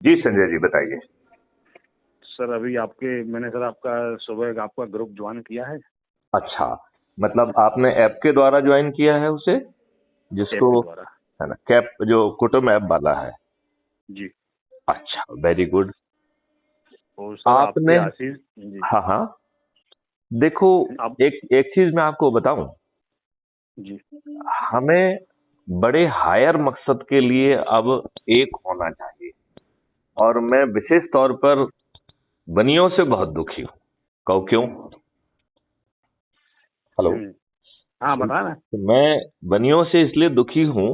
जी संजय जी बताइए। सर अभी मैंने सर आपका सुबह आपका ग्रुप ज्वाइन किया है। अच्छा, मतलब आपने ऐप के द्वारा ज्वाइन किया है उसे, ऐप जिसको के द्वारा। है ना कैप जो कुटुंब ऐप वाला है। जी। अच्छा, वेरी गुड। और सर आपके आपने आशीष जी। हाँ हाँ, देखो, आप एक एक चीज मैं आपको बताऊं। जी। हमें बड़े हायर मकसद के लिए अब एक होना चाहिए, और मैं विशेष तौर पर बनियों से बहुत दुखी हूं। कहो क्यों? हेलो। हम्म। हाँ बता ना। तो मैं बनियों से इसलिए दुखी हूं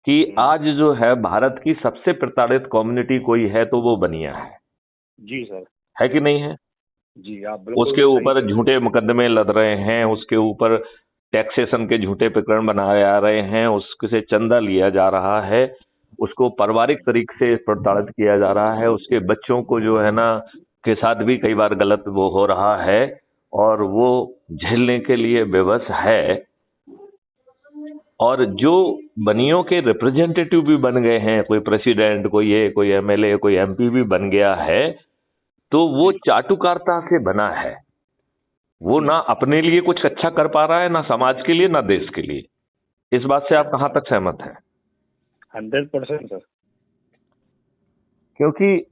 कि हम्म। आज जो है भारत की सबसे प्रताड़ित कम्युनिटी कोई है तो वो बनिया जी सर। है कि नहीं है? जी आप उसके बिल्कुल सही ऊपर कह रहे हैं। झूठे मुकदमे लद रहे हैं, उसके ऊपर टैक्सेशन के झूठे प्रकरण बनाए जा रहे हैं, उससे चंदा लिया जा रहा है, उसको पारिवारिक तरीके से प्रताड़ित किया जा रहा है, उसके बच्चों को जो है ना के साथ भी कई बार गलत वो हो रहा है, और वो झेलने के लिए बेबस है। और जो बनियों के रिप्रेजेंटेटिव भी बन गए हैं, कोई प्रेसिडेंट, कोई ये, कोई एमएलए, कोई एमपी भी बन गया है, तो वो जी। चाटुकारिता से बना है। वो हम्म। ना अपने लिए कुछ अच्छा कर पा रहा है, ना समाज के लिए, ना देश के लिए। इस बात से आप कहां तक सहमत हैं? 100% सर। क्योंकि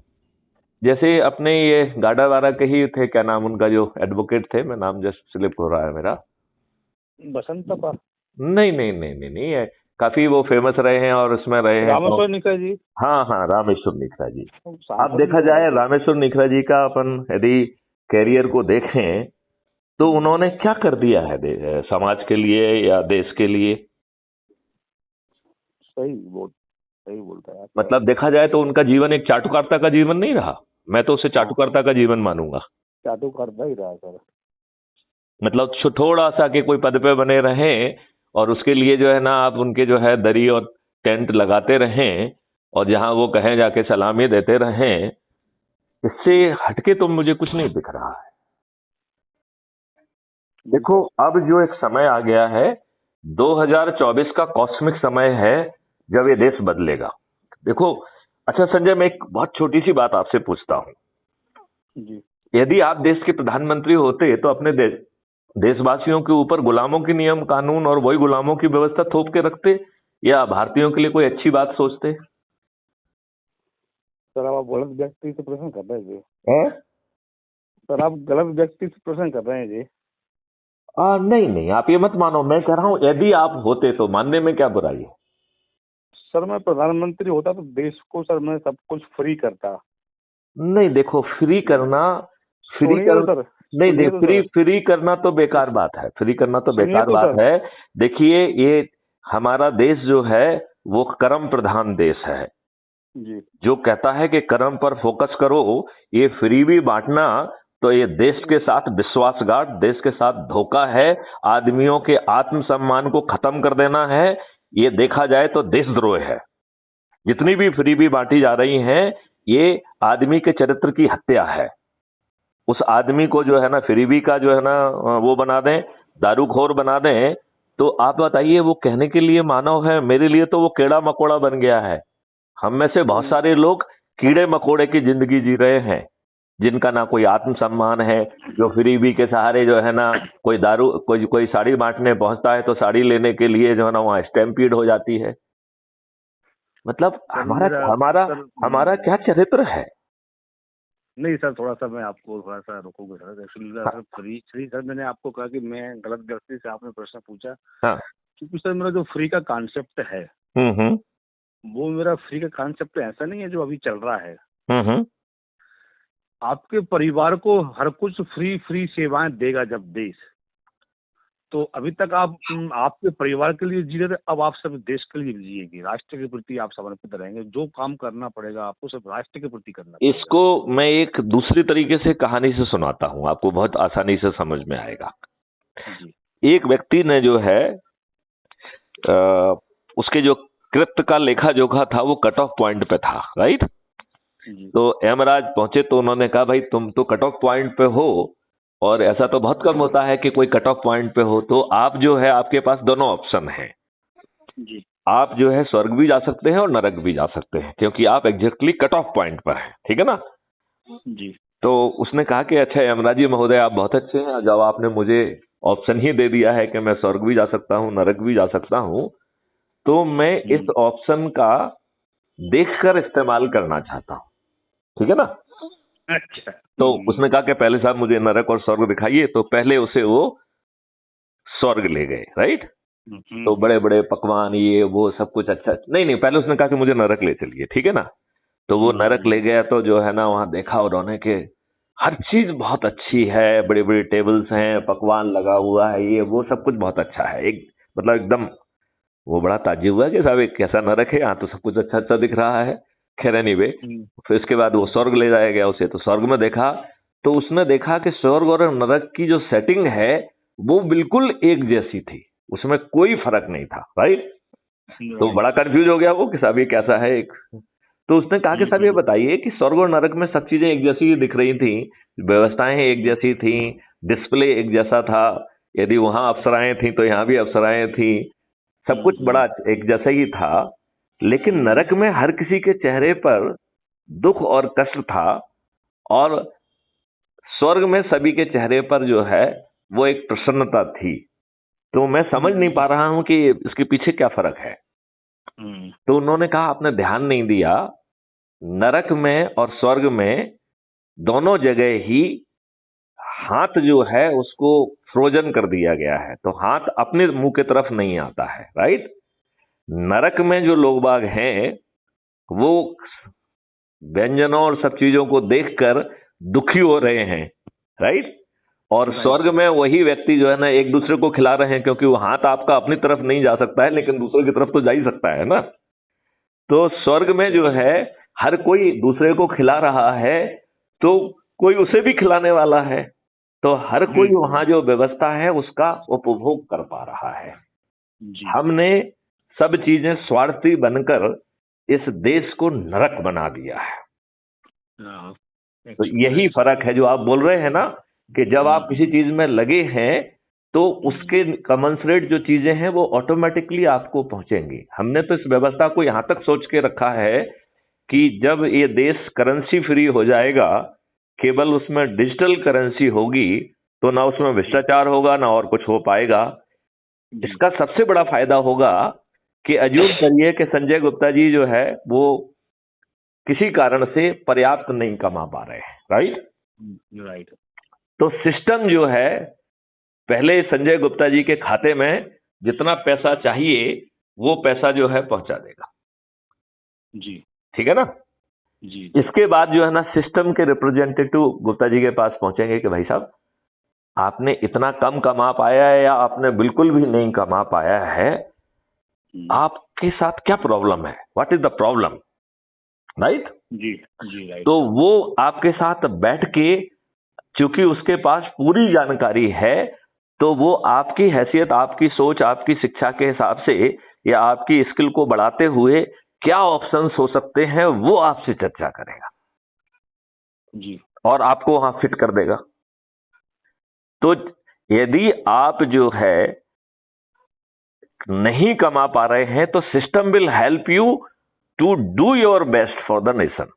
जैसे अपने ये गाडा वारा के ही थे, क्या नाम उनका, जो एडवोकेट थे, मैं नाम जस्ट स्लिप हो रहा है मेरा। बसंत पा नहीं नहीं नहीं नहीं नहीं है, काफी वो फेमस रहे हैं और उसमें रहे हैं रामेश्वर निका जी। हाँ हाँ, रामेश्वर निखरा जी। आप सांसद देखा में रहे जाए थे। रामेश्वर निखरा जी का अपन यदि कैरियर को देखें, तो हम्म। उन्होंने क्या कर दिया है समाज के लिए या देश के लिए? सही बोलता है आप। मतलब देखा जाए तो उनका जीवन एक चाटुकारिता का जीवन नहीं रहा। मैं तो उसे हाँ चाटुकारिता का जीवन मानूंगा। चाटू करता ही रहा सर। मतलब थोड़ा सा कि कोई पद पे बने रहें, और उसके लिए जो है ना आप उनके जो है दरी और टेंट लगाते रहें, और जहां वो कहें जाके सलामी देते रहें। इससे हटके तो मुझे कुछ नहीं दिख रहा है। जी देखो, सर। अब जो एक समय आ गया है, 2024 का कॉस्मिक समय है, जब ये देश बदलेगा। देखो, अच्छा संजय, मैं एक बहुत छोटी सी बात आपसे पूछता हूं। जी यदि आप देश के प्रधानमंत्री होते तो अपने देशवासियों के ऊपर गुलामों के नियम कानून और वही गुलामों की व्यवस्था थोप के रखते, या भारतीयों के लिए कोई अच्छी बात सोचते? सर आप गलत व्यक्ति से प्रश्न कर रहे हैं जी। हैं? सर आप गलत व्यक्ति से प्रश्न कर रहे हैं जी। नहीं नहीं, आप ये मत मानो, मैं कह रहा हूं यदि आप होते तो मानने में क्या बुराई है? सर मैं प्रधानमंत्री होता तो देश को सर मैं सब कुछ फ्री करता। नहीं, देखो, फ्री सुनिए कर तो सर। नहीं सुनिए देख, तो फ्री सर। फ्री करना तो बेकार बात है, फ्री करना तो सुनिए बेकार तो बात सर। है। देखिए, ये हमारा देश जो है वो कर्म प्रधान देश है, जी जो कहता है कि कर्म पर फोकस करो। ये फ्री भी बांटना तो ये देश के साथ विश्वासघात, देश के साथ धोखा है, आदमियों के आत्मसम्मान को खत्म कर देना है। ये देखा जाए तो देशद्रोह है। जितनी भी फ्री भी बांटी जा रही हैं, ये आदमी के चरित्र की हत्या है। उस आदमी को जो है ना फ्रीबी का जो है ना वो बना दें, दारूखोर बना दें, तो आप बताइए वो कहने के लिए मानव है? मेरे लिए तो वो कीड़ा मकोड़ा बन गया है। हम में से बहुत सारे लोग कीड़े मकोड़े की जिंदगी जी रहे हैं, जिनका ना कोई आत्मसम्मान है, जो फ्रीबी के सहारे जो है ना कोई दारू, कोई कोई साड़ी बांटने पहुंचता है तो साड़ी लेने के लिए जो है ना वहां स्टैम्पीड हो जाती है। मतलब सर हमारा मेरा हमारा सर हमारा क्या चरित्र है? नहीं सर थोड़ा सा मैं आपको थोड़ा सा रोकूंगा सर। एक्चुअली हाँ सर फ्री फ्री सर मैंने आपको कहा कि मैं गलत व्यक्ति से आपने प्रश्न पूछा। हाँ। क्योंकि सर मेरा जो फ्री का कॉन्सेप्ट है हम्म। वो मेरा फ्री का कॉन्सेप्ट ऐसा नहीं है जो अभी चल रहा है। हम्म। आपके परिवार को हर कुछ फ्री फ्री सेवाएं देगा जब देश। तो अभी तक आप आपके परिवार के लिए जी रहे थे, अब आप सब देश के लिए जिएंगे। राष्ट्र के प्रति आप समर्पित रहेंगे। जो काम करना पड़ेगा आपको सब राष्ट्र के प्रति करना पड़ेगा। इसको मैं एक दूसरी तरीके से कहानी से सुनाता हूं, आपको बहुत आसानी से समझ में आएगा। जी एक व्यक्ति ने जो है उसके जो कृत्य का लेखा जोखा था वो कट ऑफ पॉइंट पे था, राइट? जी तो यमराज पहुंचे तो उन्होंने कहा, भाई तुम तो कट ऑफ पॉइंट पे हो, और ऐसा तो बहुत कम होता है कि कोई कट ऑफ पॉइंट पे हो, तो आप जो है आपके पास दोनों ऑप्शन हैं। जी आप जो है स्वर्ग भी जा सकते हैं और नरक भी जा सकते हैं, क्योंकि आप एग्जैक्टली कट ऑफ पॉइंट पर हैं, ठीक है ना। जी। तो उसने कहा कि अच्छा यमराज जी महोदय, आप बहुत अच्छे हैं, जब आपने मुझे ऑप्शन ही दे दिया है कि मैं स्वर्ग भी जा सकता हूँ नरक भी जा सकता हूँ, तो मैं इस ऑप्शन का देखकर इस्तेमाल करना चाहता हूँ, ठीक है ना। अच्छा। तो उसने कहा कि पहले साहब मुझे नरक और स्वर्ग दिखाइए, तो पहले उसे वो स्वर्ग ले गए, राइट। तो बड़े बड़े पकवान ये वो सब कुछ, अच्छा नहीं नहीं, पहले उसने कहा कि मुझे नरक ले चलिए, ठीक है ना। तो वो नरक ले गया, तो जो है ना वहां देखा उन्होंने कि हर चीज बहुत अच्छी है, बड़ी बड़ी टेबल्स हैं, पकवान लगा हुआ है, ये वो सब कुछ बहुत अच्छा है, एक मतलब एकदम। वो बड़ा ताज्जुब हुआ कि साहब एक कैसा नरक है, यहाँ तो सब कुछ अच्छा अच्छा दिख रहा है। खैर एनीवे, फिर इसके बाद वो स्वर्ग ले जाया गया उसे, तो स्वर्ग में देखा, तो उसने देखा कि स्वर्ग और नरक की जो सेटिंग है वो बिल्कुल एक जैसी थी, उसमें कोई फर्क नहीं था, राइट। तो बड़ा कंफ्यूज हो गया वो कि साहब ये कैसा है एक। तो उसने कहा कि साहब ये बताइए कि स्वर्ग और नरक में सब चीजें एक जैसी दिख रही थी, व्यवस्थाएं एक जैसी थी, डिस्प्ले एक जैसा था, यदि वहां अप्सराएं थी तो यहाँ भी अप्सराएं थी, सब कुछ बड़ा एक जैसा ही था, लेकिन नरक में हर किसी के चेहरे पर दुख और कष्ट था, और स्वर्ग में सभी के चेहरे पर जो है वो एक प्रसन्नता थी। तो मैं समझ नहीं पा रहा हूं कि इसके पीछे क्या फर्क है। तो उन्होंने कहा आपने ध्यान नहीं दिया, नरक में और स्वर्ग में दोनों जगह ही हाथ जो है उसको फ्रोजन कर दिया गया है, तो हाथ अपने मुंह के तरफ नहीं आता है, राइट। नरक में जो लोग बाग हैं वो व्यंजनों और सब चीजों को देखकर दुखी हो रहे हैं, राइट। और स्वर्ग में वही व्यक्ति जो है ना एक दूसरे को खिला रहे हैं, क्योंकि वो हाथ आपका अपनी तरफ नहीं जा सकता है, लेकिन दूसरे की तरफ तो जा ही सकता है ना। तो स्वर्ग में जो है हर कोई दूसरे को खिला रहा है, तो कोई उसे भी खिलाने वाला है, तो हर कोई वहां जो व्यवस्था है उसका उपभोग कर पा रहा है। हमने सब चीजें स्वार्थी बनकर इस देश को नरक बना दिया है। तो यही फर्क है जो आप बोल रहे हैं ना, कि जब आप किसी चीज में लगे हैं तो उसके कमेंसरेट जो चीजें हैं वो ऑटोमेटिकली आपको पहुंचेंगी। हमने तो इस व्यवस्था को यहां तक सोच के रखा है कि जब ये देश करेंसी फ्री हो जाएगा, केवल उसमें डिजिटल करेंसी होगी, तो ना उसमें भ्रष्टाचार होगा ना और कुछ हो पाएगा। इसका सबसे बड़ा फायदा होगा कि अज्यूम करिए कि संजय गुप्ता जी जो है वो किसी कारण से पर्याप्त नहीं कमा पा रहे हैं, राइट। तो सिस्टम जो है पहले संजय गुप्ता जी के खाते में जितना पैसा चाहिए वो पैसा जो है पहुंचा देगा, जी, ठीक है ना। जी। इसके बाद जो है ना सिस्टम के रिप्रेजेंटेटिव गुप्ता जी के पास पहुंचेंगे कि भाई साहब आपने इतना कम कमा पाया है या आपने बिल्कुल भी नहीं कमा पाया है, आपके साथ क्या प्रॉब्लम है, what is the problem, right. जी जी राइट। तो वो आपके साथ बैठ के, क्योंकि उसके पास पूरी जानकारी है, तो वो आपकी हैसियत, आपकी सोच, आपकी शिक्षा के हिसाब से या आपकी स्किल को बढ़ाते हुए क्या ऑप्शंस हो सकते हैं वो आपसे चर्चा करेगा, जी, और आपको वहां फिट कर देगा। तो यदि आप जो है नहीं कमा पा रहे हैं तो system will help you to do your best for the nation.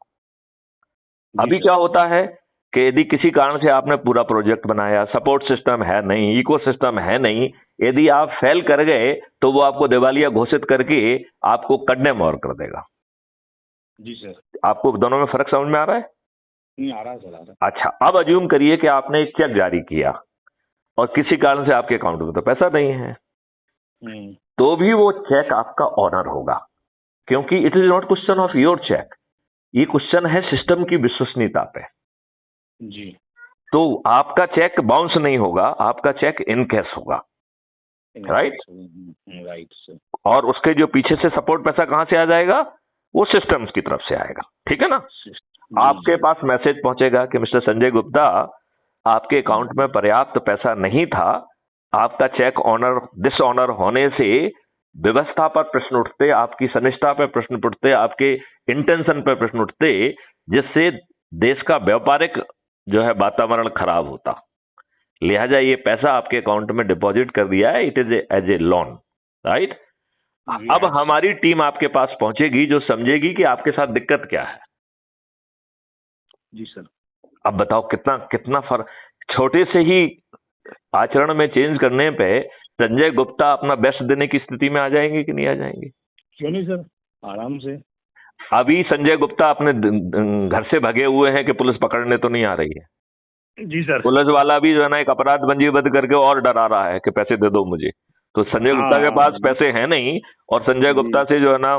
अभी क्या होता है कि यदि किसी कारण से आपने पूरा प्रोजेक्ट बनाया, सपोर्ट सिस्टम है नहीं, इकोसिस्टम है नहीं, यदि आप फेल कर गए तो वो आपको दिवालिया घोषित करके आपको कंडेम और कर देगा। जी सर। आपको दोनों में फर्क समझ में आ रहा है? नहीं आ रहा है सर, आ रहा है। अच्छा, अब अज्यूम करिए कि आपने एक चेक जारी किया और किसी कारण से आपके अकाउंट में तो पैसा नहीं है, तो भी वो चेक आपका ऑनर होगा, क्योंकि it is not question of your check, ये क्वेश्चन है सिस्टम की विश्वसनीयता पे। जी। तो आपका चेक बाउंस नहीं होगा, आपका चेक इनकैश होगा, राइट राइट। और उसके जो पीछे से सपोर्ट पैसा कहां से आ जाएगा, वो सिस्टम्स की तरफ से आएगा, ठीक है ना। आपके पास मैसेज पहुंचेगा कि मिस्टर संजय गुप्ता आपके अकाउंट में पर्याप्त पैसा नहीं था, आपका चेक ऑनर डिसऑनर होने से व्यवस्था पर प्रश्न उठते, आपकी सनिष्ठा पर प्रश्न उठते, आपके इंटेंशन पर प्रश्न उठते, जिससे देश का व्यापारिक जो है वातावरण खराब होता। लिहाजा ये पैसा आपके अकाउंट में डिपॉजिट कर दिया है, it is as a loan, right. जी अब हमारी टीम आपके पास पहुंचेगी जो समझेगी कि आपके साथ दिक्कत क्या है। जी सर। अब बताओ कितना कितना फर्क, छोटे से ही आचरण में चेंज करने पे संजय गुप्ता अपना बेस्ट देने की स्थिति में आ जाएंगे कि नहीं आ जाएंगे? क्यों नहीं सर, आराम से। अभी संजय गुप्ता अपने घर से भगे हुए हैं कि पुलिस पकड़ने तो नहीं आ रही है। जी सर। पुलिस वाला भी जो है ना एक अपराध पंजीबद्ध करके और डरा रहा है कि पैसे दे दो मुझे। तो संजय गुप्ता के पास हाँ पैसे हैं नहीं, और संजय गुप्ता से जो है ना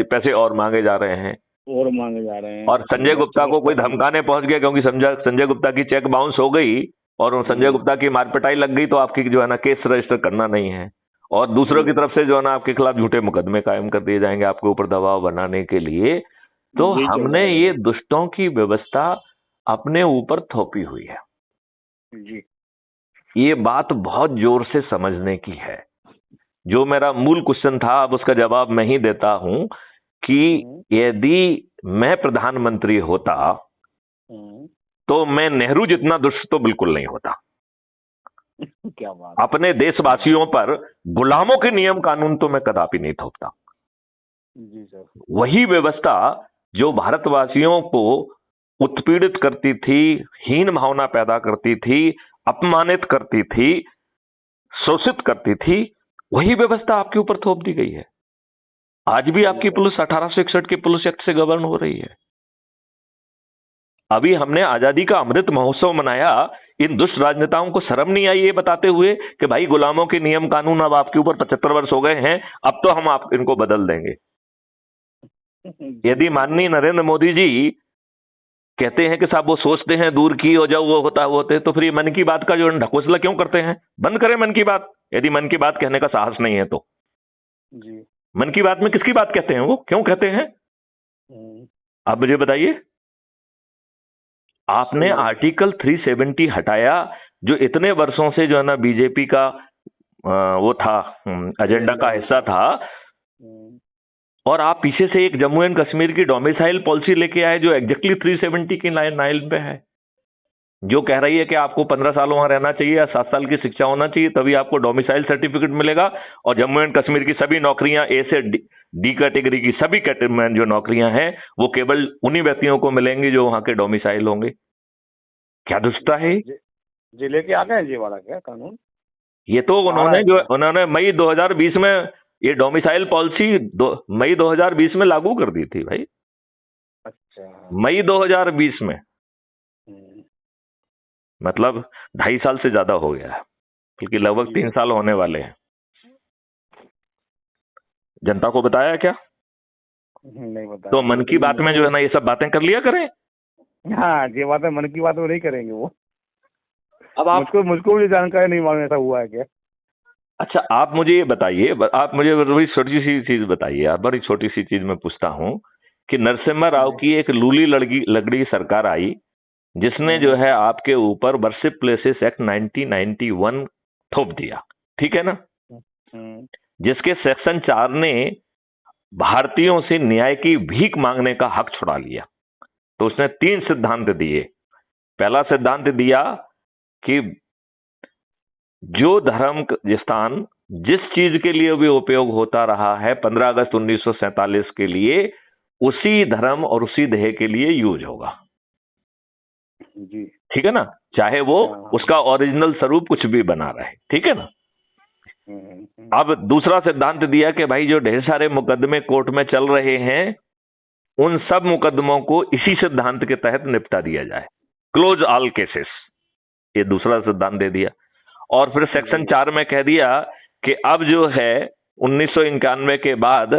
पैसे और मांगे जा रहे हैं। और मांगे जा रहे हैं। और संजय गुप्ता को कोई धमकाने पहुंच गया क्योंकि संजय गुप्ता की चेक बाउंस हो गई और संजय गुप्ता की मारपिटाई लग गई, तो आपकी जो है ना केस रजिस्टर करना नहीं है, और दूसरों की तरफ से जो है ना आपके खिलाफ झूठे मुकदमे कायम कर दिए जाएंगे आपके ऊपर दबाव बनाने के लिए। तो हमने ये दुष्टों की व्यवस्था अपने ऊपर थोपी हुई है जी। ये बात बहुत जोर से समझने की है। जो मेरा मूल क्वेश्चन था अब उसका जवाब मैं ही देता हूं कि यदि मैं प्रधानमंत्री होता तो मैं नेहरू जितना दुष्ट तो बिल्कुल नहीं होता। क्या बात। अपने देशवासियों पर गुलामों के नियम कानून तो मैं कदापि नहीं थोपता। जी सर। वही व्यवस्था जो भारतवासियों को उत्पीड़ित करती थी, हीन भावना पैदा करती थी, अपमानित करती थी, शोषित करती थी, वही व्यवस्था आपके ऊपर थोप दी गई है। आज भी आपकी पुलिस 1861 के पुलिस एक्ट से गवर्न हो रही है। अभी हमने आजादी का अमृत महोत्सव मनाया, इन दुष्ट राजनेताओं को शर्म नहीं आई ये बताते हुए कि भाई गुलामों के नियम कानून अब आपके ऊपर 75 वर्ष हो गए हैं, अब तो हम आप इनको बदल देंगे। यदि माननीय नरेंद्र मोदी जी कहते हैं कि साहब वो सोचते हैं दूर की और जब वो होता है वो होते हैं, तो फिर ये मन की बात का जो ढकोसला क्यों करते हैं? बंद करें मन की बात, यदि मन की बात कहने का साहस नहीं है तो। जी। मन की बात में किसकी बात कहते हैं, वो क्यों कहते हैं? आप मुझे बताइए। आपने आर्टिकल 370 हटाया जो इतने वर्षों से जो है ना बीजेपी का वो था, एजेंडा का हिस्सा था, और आप पीछे से एक जम्मू एंड कश्मीर की डोमिसाइल पॉलिसी लेके आए जो एग्जैक्टली 370 की लाइन पे है, जो कह रही है कि आपको 15 साल वहां रहना चाहिए या 7 साल की शिक्षा होना चाहिए तभी आपको डोमिसाइल सर्टिफिकेट मिलेगा, और जम्मू एंड कश्मीर की सभी नौकरियां ए से डी कैटेगरी की सभी कैटेगरी जो नौकरियां हैं वो केवल उन्हीं व्यक्तियों को मिलेंगी जो वहां के डोमिसाइल होंगे। क्या दुष्टता है जी लेके आ गए ये वाला क्या कानून? ये तो उन्होंने मई 2020 में ये डोमिसाइल पॉलिसी मई 2020 में लागू कर दी थी भाई। अच्छा। मई 2020 में, मतलब 2.5 साल से ज्यादा हो गया है, बल्कि लगभग 3 साल होने वाले हैं। जनता को बताया क्या? नहीं बताया। तो मन की बात में जो है ना ये सब बातें कर लिया करें। हाँ ये बात है, मन की बात वो नहीं करेंगे वो। अब आप मुझको भी जानकारी नहीं मालूम ऐसा हुआ है क्या? अच्छा आप मुझे ये बताइए, आप मुझे बड़ी छोटी सी चीज बताइए, आप बड़ी छोटी सी चीज मैं पूछता हूं कि नरसिम्हा राव की एक लूली लगड़ी सरकार आई जिसने जो है आपके ऊपर वर्शिप प्लेसेस एक्ट 1991 थोप दिया, ठीक है ना, जिसके सेक्शन 4 ने भारतीयों से न्याय की भीख मांगने का हक छुड़ा लिया। तो उसने 3 सिद्धांत दिए। पहला सिद्धांत दिया कि जो धर्म स्थान जिस चीज के लिए भी उपयोग होता रहा है 15 अगस्त 1947 के लिए, उसी धर्म और उसी ध्येय के लिए यूज होगा। जी ठीक है ना, चाहे वो उसका ओरिजिनल स्वरूप कुछ भी बना रहे, ठीक है ना। अब दूसरा सिद्धांत दिया कि भाई जो ढेर सारे मुकदमे कोर्ट में चल रहे हैं उन सब मुकदमों को इसी सिद्धांत के तहत निपटा दिया जाए, क्लोज ऑल केसेस, ये दूसरा सिद्धांत दे दिया। और फिर सेक्शन 4 में कह दिया कि अब जो है 1991 के बाद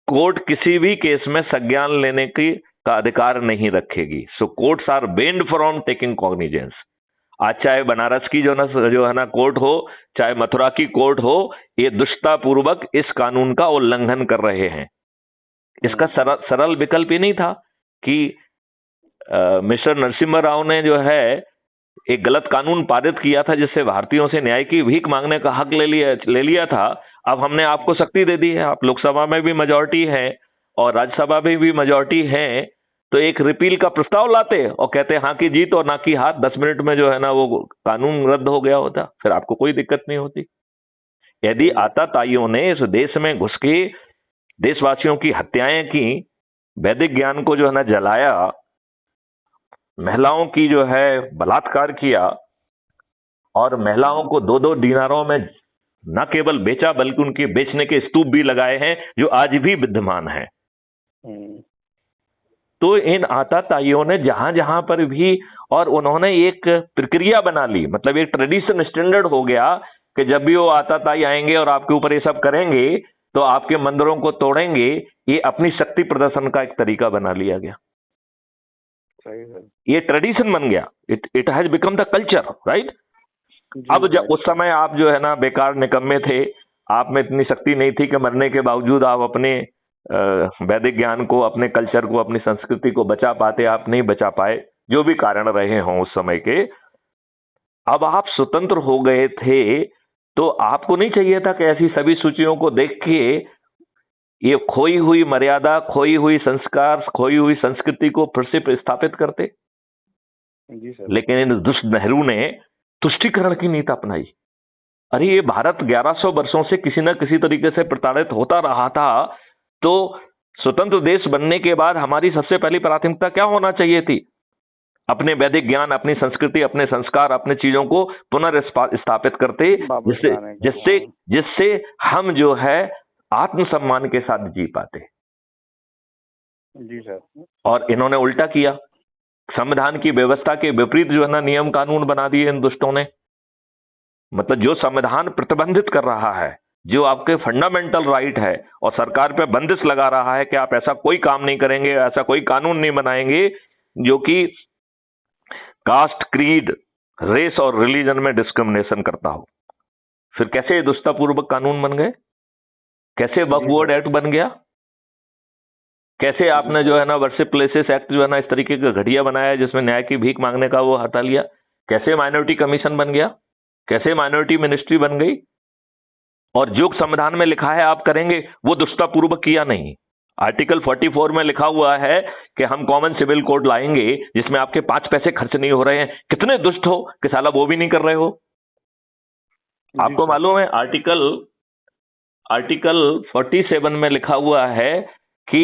कोर्ट किसी भी केस में संज्ञान लेने की का अधिकार नहीं रखेगी। So courts are banned from taking cognizance. आज चाहे बनारस की जो है ना कोर्ट हो, चाहे मथुरा की कोर्ट हो, ये दुष्टता पूर्वक इस कानून का उल्लंघन कर रहे हैं। इसका सरल विकल्प ही नहीं था कि मिस्टर नरसिम्हा राव ने जो है एक गलत कानून पारित किया था जिससे भारतीयों से न्याय की भीख मांगने का हक ले लिया था। अब हमने आपको शक्ति दे दी है, आप लोकसभा में भी मेजॉरिटी है और राज्यसभा में भी मेजॉरिटी है, तो एक रिपील का प्रस्ताव लाते और कहते हाँ की जीत और ना की हार, 10 मिनट में जो है ना वो कानून रद्द हो गया होता, फिर आपको कोई दिक्कत नहीं होती। यदि आताताइयों ने इस देश में घुस के देशवासियों की हत्याएं की, वैदिक ज्ञान को जो है ना जलाया, महिलाओं की जो है बलात्कार किया, और महिलाओं को 2-2 दीनारों में न केवल बेचा बल्कि उनके बेचने के स्तूप भी लगाए हैं जो आज भी विद्यमान हैं। तो इन आताताइयों ने जहां जहां पर भी, और उन्होंने एक प्रक्रिया बना ली, मतलब एक ट्रेडिशन स्टैंडर्ड हो गया कि जब भी वो आताताई आएंगे और आपके ऊपर ये सब करेंगे तो आपके मंदिरों को तोड़ेंगे। ये अपनी शक्ति प्रदर्शन का एक तरीका बना लिया गया। ये ट्रेडिशन बन गया, it has become the culture, right. अब जब उस समय आप जो है ना बेकार निकम्मे थे, आप में इतनी शक्ति नहीं थी कि मरने के बावजूद आप अपने वैदिक ज्ञान को, अपने कल्चर को, अपनी संस्कृति को बचा पाते, आप नहीं बचा पाए, जो भी कारण रहे हों उस समय के। अब आप स्वतंत्र हो गए थे तो आपको नहीं चाहिए था कि ऐसी सभी सूचियों को देख के ये खोई हुई मर्यादा, खोई हुई संस्कार, खोई हुई संस्कृति को फिर से स्थापित करते। जी सर। लेकिन इन दुष्ट नेहरू ने तुष्टीकरण की नीति अपनाई। अरे ये भारत 1100 वर्षों से किसी न किसी तरीके से प्रताड़ित होता रहा था, तो स्वतंत्र देश बनने के बाद हमारी सबसे पहली प्राथमिकता क्या होना चाहिए थी? अपने वैदिक ज्ञान, अपनी संस्कृति, अपने संस्कार, अपने चीजों को पुनर्स्थापित करते, जिससे हम जो है आत्मसम्मान के साथ जी पाते। जी सर। और इन्होंने उल्टा किया, संविधान की व्यवस्था के विपरीत जो है ना नियम कानून बना दिए इन दुष्टों ने। मतलब जो संविधान प्रतिबंधित कर रहा है, जो आपके फंडामेंटल राइट है, और सरकार पे बंदिश लगा रहा है कि आप ऐसा कोई काम नहीं करेंगे, ऐसा कोई कानून नहीं बनाएंगे जो कि कास्ट, क्रीड, रेस और रिलीजन में डिस्क्रिमिनेशन करता हो। फिर कैसे दुष्टतापूर्वक कानून बन गए? कैसे वक्फ बोर्ड एक्ट बन गया? कैसे आपने जो है ना वर्शिप प्लेसेस एक्ट जो है ना इस तरीके का घटिया बनाया जिसमें न्याय की भीख मांगने का वो हटा लिया? कैसे माइनॉरिटी कमीशन बन गया? कैसे माइनॉरिटी मिनिस्ट्री बन गई? और जो संविधान में लिखा है आप करेंगे, वो दुष्टतापूर्वक किया नहीं। आर्टिकल 44 में लिखा हुआ है कि हम कॉमन सिविल कोड लाएंगे जिसमें आपके 5 पैसे खर्च नहीं हो रहे हैं। कितने दुष्ट हो कि साला वो भी नहीं कर रहे हो। आपको मालूम है आर्टिकल 47 में लिखा हुआ है कि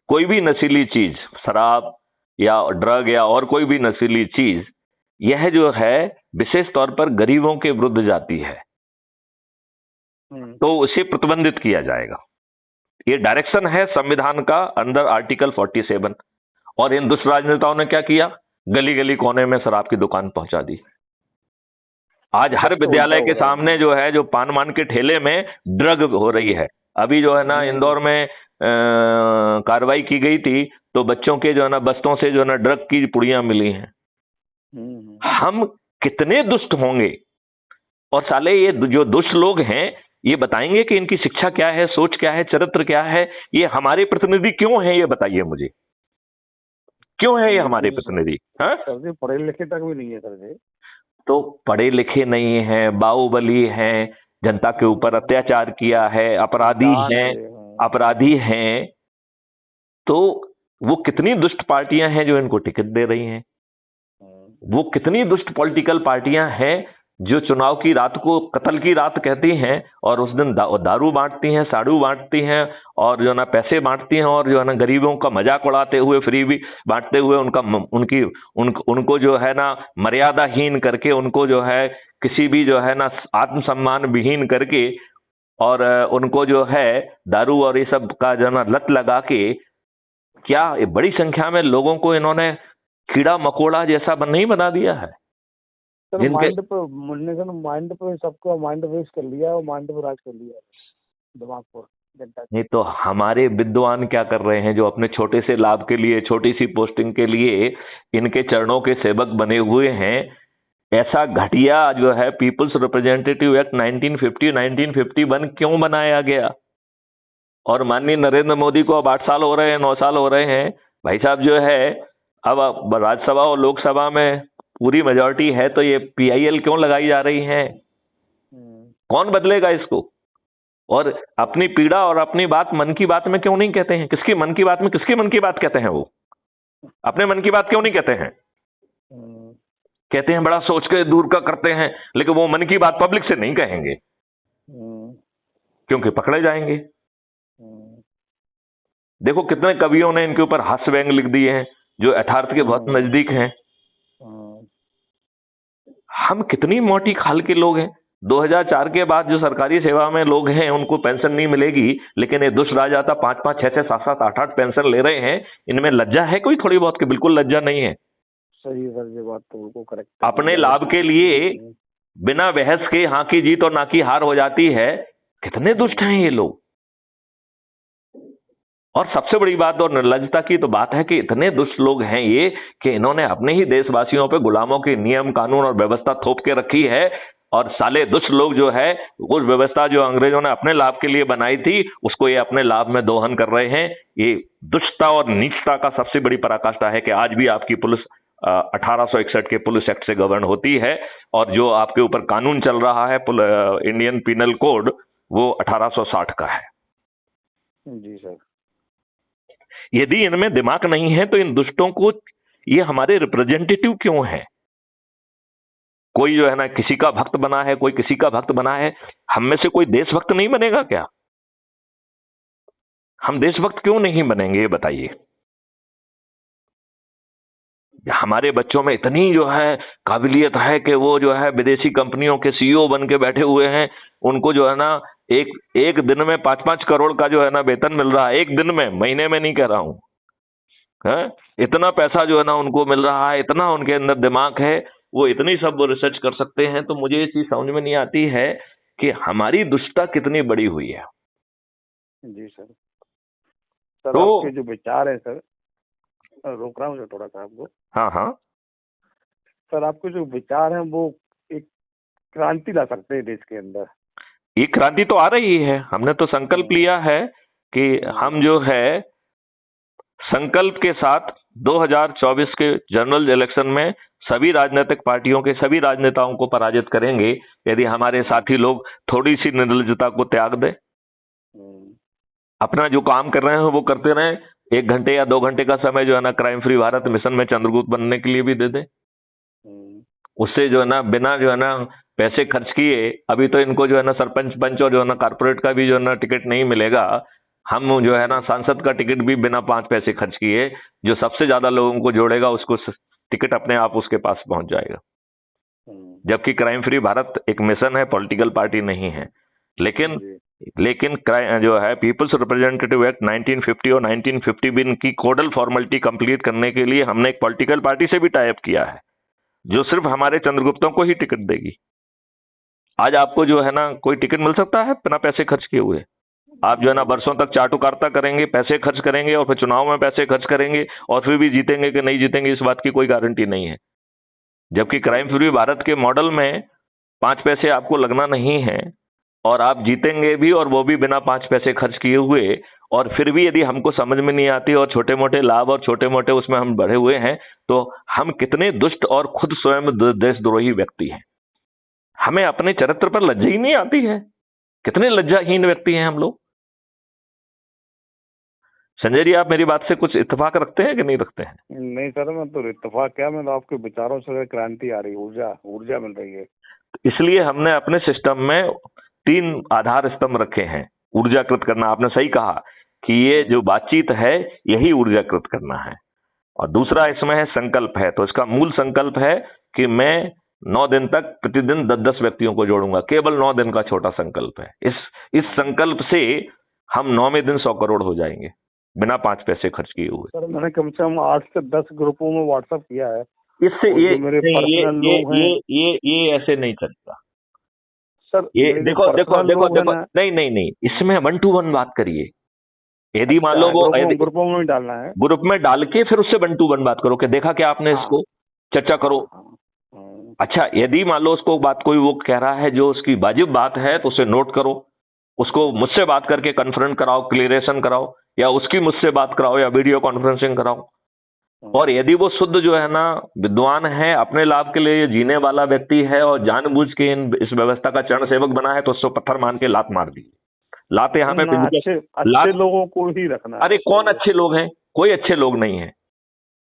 कोई भी नशीली चीज, शराब या ड्रग या और कोई भी नशीली चीज, यह जो है विशेष तौर पर गरीबों के विरुद्ध जाती है, तो उसे प्रतिबंधित किया जाएगा। ये डायरेक्शन है संविधान का अंडर आर्टिकल 47। और इन दुष्ट राजनेताओं ने क्या किया? गली गली कोने में शराब की दुकान पहुंचा दी। आज हर विद्यालय के सामने जो है, जो पान मान के ठेले में ड्रग हो रही है। अभी जो है ना इंदौर में कार्रवाई की गई थी, तो बच्चों के जो है ना बस्तों से जो है ना ड्रग की पुड़ियां मिली हैं। हम कितने दुष्ट होंगे? और साले ये जो दुष्ट लोग हैं, ये बताएंगे कि इनकी शिक्षा क्या है, सोच क्या है, चरित्र क्या है। ये हमारे प्रतिनिधि क्यों हैं? ये बताइए मुझे, क्यों है ये हमारे प्रतिनिधि? हाँ, पढ़े लिखे तक भी नहीं है सर जी। तो पढ़े लिखे नहीं है, बाहुबली हैं, जनता के ऊपर अत्याचार किया है, अपराधी हैं। तो वो कितनी दुष्ट पार्टियां हैं जो इनको टिकट दे रही हैं? वो कितनी दुष्ट पॉलिटिकल पार्टियां हैं जो चुनाव की रात को कत्ल की रात कहती हैं और उस दिन दारू बांटती हैं, साड़ू बांटती हैं, और जो ना पैसे बांटती हैं, और जो है ना गरीबों का मजाक उड़ाते हुए, फ्री भी बांटते हुए उनको जो है ना मर्यादाहीन करके, उनको जो है किसी भी जो है ना आत्मसम्मान विहीन करके, और उनको जो है दारू और ये सब का जो ना लत लगा के, क्या बड़ी संख्या में लोगों को इन्होंने कीड़ा मकोड़ा जैसा नहीं बना दिया है? माइंड पे सबको माइंड वेस्ट कर लिया, और माइंड पे राज कर लिया दिमाग पर जनता। नहीं तो हमारे विद्वान क्या कर रहे हैं, जो अपने छोटे से लाभ के लिए, छोटी सी पोस्टिंग के लिए इनके चरणों के सेवक बने हुए हैं। ऐसा घटिया जो है पीपल्स रिप्रेजेंटेटिव एक्ट 1951 क्यों बनाया गया? और माननीय नरेंद्र मोदी को अब 8 साल हो रहे हैं, 9 साल हो रहे हैं भाई साहब। जो है अब राज्यसभा और लोकसभा में पूरी मेजॉरिटी है, तो ये PIL क्यों लगाई जा रही है? कौन बदलेगा इसको? और अपनी पीड़ा और अपनी बात मन की बात में क्यों नहीं कहते हैं? किसकी मन की बात में किसकी मन की बात कहते हैं? वो अपने मन की बात क्यों नहीं कहते हैं? कहते हैं बड़ा सोच के दूर का करते हैं, लेकिन वो मन की बात पब्लिक से नहीं कहेंगे। क्योंकि पकड़े जाएंगे। हम्म, देखो कितने कवियों ने इनके ऊपर हास्य व्यंग लिख दिए हैं जो यथार्थ के बहुत नजदीक हैं। हम्म, हम कितनी मोटी खाल के लोग हैं। 2004 के बाद जो सरकारी सेवा में लोग हैं उनको पेंशन नहीं मिलेगी, लेकिन ये दुष्ट राजाता 5-5, 6-6, 7-7, 8-8 पेंशन ले रहे हैं। इनमें लज्जा है कोई थोड़ी बहुत की? बिल्कुल लज्जा नहीं है। सही है सर, ये बात तो बिल्कुल करेक्ट है कि अपने जायज लाभ के लिए नहीं। बिना बहस के हाँ की जीत और ना की हार हो जाती है। कितने दुष्ट हैं ये लोग। और सबसे बड़ी बात और निर्लजता की तो बात है कि इतने दुष्ट लोग हैं ये कि इन्होंने अपने ही देशवासियों पे गुलामों के नियम कानून और व्यवस्था थोप के रखी है। और साले दुष्ट लोग जो है उस व्यवस्था जो अंग्रेजों ने अपने लाभ के लिए बनाई थी उसको ये अपने लाभ में दोहन कर रहे हैं। ये दुष्टता और नीचता का सबसे बड़ी पराकाष्ठा है कि आज भी आपकी पुलिस 1861 के पुलिस एक्ट से गवर्न होती है और जो आपके ऊपर कानून चल रहा है इंडियन पिनल कोड वो 1860 का है। जी सर। यदि इनमें दिमाग नहीं है तो इन दुष्टों को ये हमारे रिप्रेजेंटेटिव क्यों है? कोई जो है ना किसी का भक्त बना है, कोई किसी का भक्त बना है। हम में से कोई देशभक्त नहीं बनेगा क्या? हम देशभक्त क्यों नहीं बनेंगे ये बताइए। हमारे बच्चों में इतनी जो है काबिलियत है कि वो जो है विदेशी कंपनियों के सीईओ बन के बैठे हुए हैं। उनको जो है ना एक एक दिन में 5-5 करोड़ का जो है ना वेतन मिल रहा है। एक दिन में, महीने में नहीं कह रहा हूं। है इतना पैसा जो है ना उनको मिल रहा है, इतना उनके अंदर दिमाग है, वो इतनी सब वो रिसर्च कर सकते हैं। तो मुझे ये चीज समझ में नहीं आती है कि हमारी दुष्टता कितनी बड़ी हुई है। जी सर। सर तो आपके जो विचार है सर, रोक रहा हूँ सर थोड़ा सा आपको। हाँ हाँ, सर आपके जो विचार हैं वो एक क्रांति ला सकते हैं देश के अंदर। ये क्रांति तो आ रही है। हमने तो संकल्प लिया है कि हम जो है संकल्प के साथ 2024 के जनरल इलेक्शन में सभी राजनीतिक पार्टियों के सभी राजनेताओं को पराजित करेंगे यदि हमारे साथी लोग थोड़ी सी निर्लजता को त्याग दें। अपना जो काम कर रहे हैं वो करते रहें। 1 घंटे या 2 घंटे का समय जो है ना क्राइम फ्री भारत मिशन में चंद्रगुप्त बनने के लिए भी दे दें। उससे जो है ना बिना जो है ना पैसे खर्च किए, अभी तो इनको जो है ना सरपंच पंच और जो है ना कारपोरेट का भी जो है ना टिकट नहीं मिलेगा। हम जो है ना सांसद का टिकट भी बिना 5 पैसे खर्च किए, जो सबसे ज्यादा लोगों को जोड़ेगा उसको टिकट अपने आप उसके पास पहुंच जाएगा। जबकि क्राइम फ्री भारत एक मिशन है, पॉलिटिकल पार्टी नहीं है। लेकिन जो है पीपल्स रिप्रेजेंटेटिव एक्ट 1950 और 1950 बिन की कोडल फॉर्मेलिटी कंप्लीट करने के लिए हमने एक पॉलिटिकल पार्टी से भी टाई अप किया है जो सिर्फ हमारे चंद्रगुप्तों को ही टिकट देगी। आज आपको जो है ना कोई टिकट मिल सकता है बिना पैसे खर्च किए हुए? आप जो है ना वर्षों तक चाटुकारिता करेंगे, पैसे खर्च करेंगे और फिर चुनाव में पैसे खर्च करेंगे और फिर भी जीतेंगे कि नहीं जीतेंगे इस बात की कोई गारंटी नहीं है। जबकि क्राइम फ्री भारत के मॉडल में 5 पैसे आपको लगना नहीं है और आप जीतेंगे भी, और वो भी बिना 5 पैसे खर्च किए हुए। और फिर भी यदि हमको समझ में नहीं आती और छोटे मोटे लाभ और छोटे मोटे उसमें हम बढ़े हुए हैं तो हम कितने दुष्ट और खुद स्वयं देशद्रोही व्यक्ति हैं। हमें अपने चरित्र पर लज्जा ही नहीं आती है। कितने लज्जाहीन व्यक्ति हैं हम लोग। संजय जी, आप मेरी बात से कुछ इत्तेफाक रखते हैं कि नहीं रखते हैं? नहीं सर, मैं तो इत्तेफाक क्या, मैं तो आपके विचारों से क्रांति आ रही, ऊर्जा मिल रही है। इसलिए हमने अपने सिस्टम में 3 आधार स्तंभ रखे हैं। ऊर्जाकृत करना, आपने सही कहा कि ये जो बातचीत है यही ऊर्जाकृत करना है। और दूसरा इसमें है संकल्प है। तो इसका मूल संकल्प है कि मैं 9 दिन तक प्रतिदिन 10-10 व्यक्तियों को जोड़ूंगा। केवल 9 दिन का छोटा संकल्प है। इस संकल्प से हम 9वें दिन 100 करोड़ हो जाएंगे बिना 5 पैसे खर्च किए हुए। सर मैंने कम से कम 8 से 10 ग्रुपों में व्हाट्सएप किया है। इससे ये ऐसे नहीं चलता सर। ये देखो नहीं, इसमें 1 to 1 बात करिए। यदि मान लो वो ग्रुपों में डालना है, ग्रुप में डाल के फिर उससे 1 to 1 बात करो कि देखा क्या आपने, इसको चर्चा करो। अच्छा, यदि मान लो उसको बात कोई वो कह रहा है जो उसकी वाजिब बात है तो उसे नोट करो, उसको मुझसे बात करके कन्फ्रंट कराओ, क्लियरेशन कराओ, या उसकी मुझसे बात कराओ या वीडियो कॉन्फ्रेंसिंग कराओ। और यदि वो शुद्ध जो है ना विद्वान है, अपने लाभ के लिए जीने वाला व्यक्ति है और जानबूझ के इस व्यवस्था का चरण सेवक बना है तो उसको पत्थर मान के लात मार दी। लात यहाँ पे अच्छे लोगों को ही रखना। अरे कौन अच्छे लोग हैं? कोई अच्छे लोग नहीं है।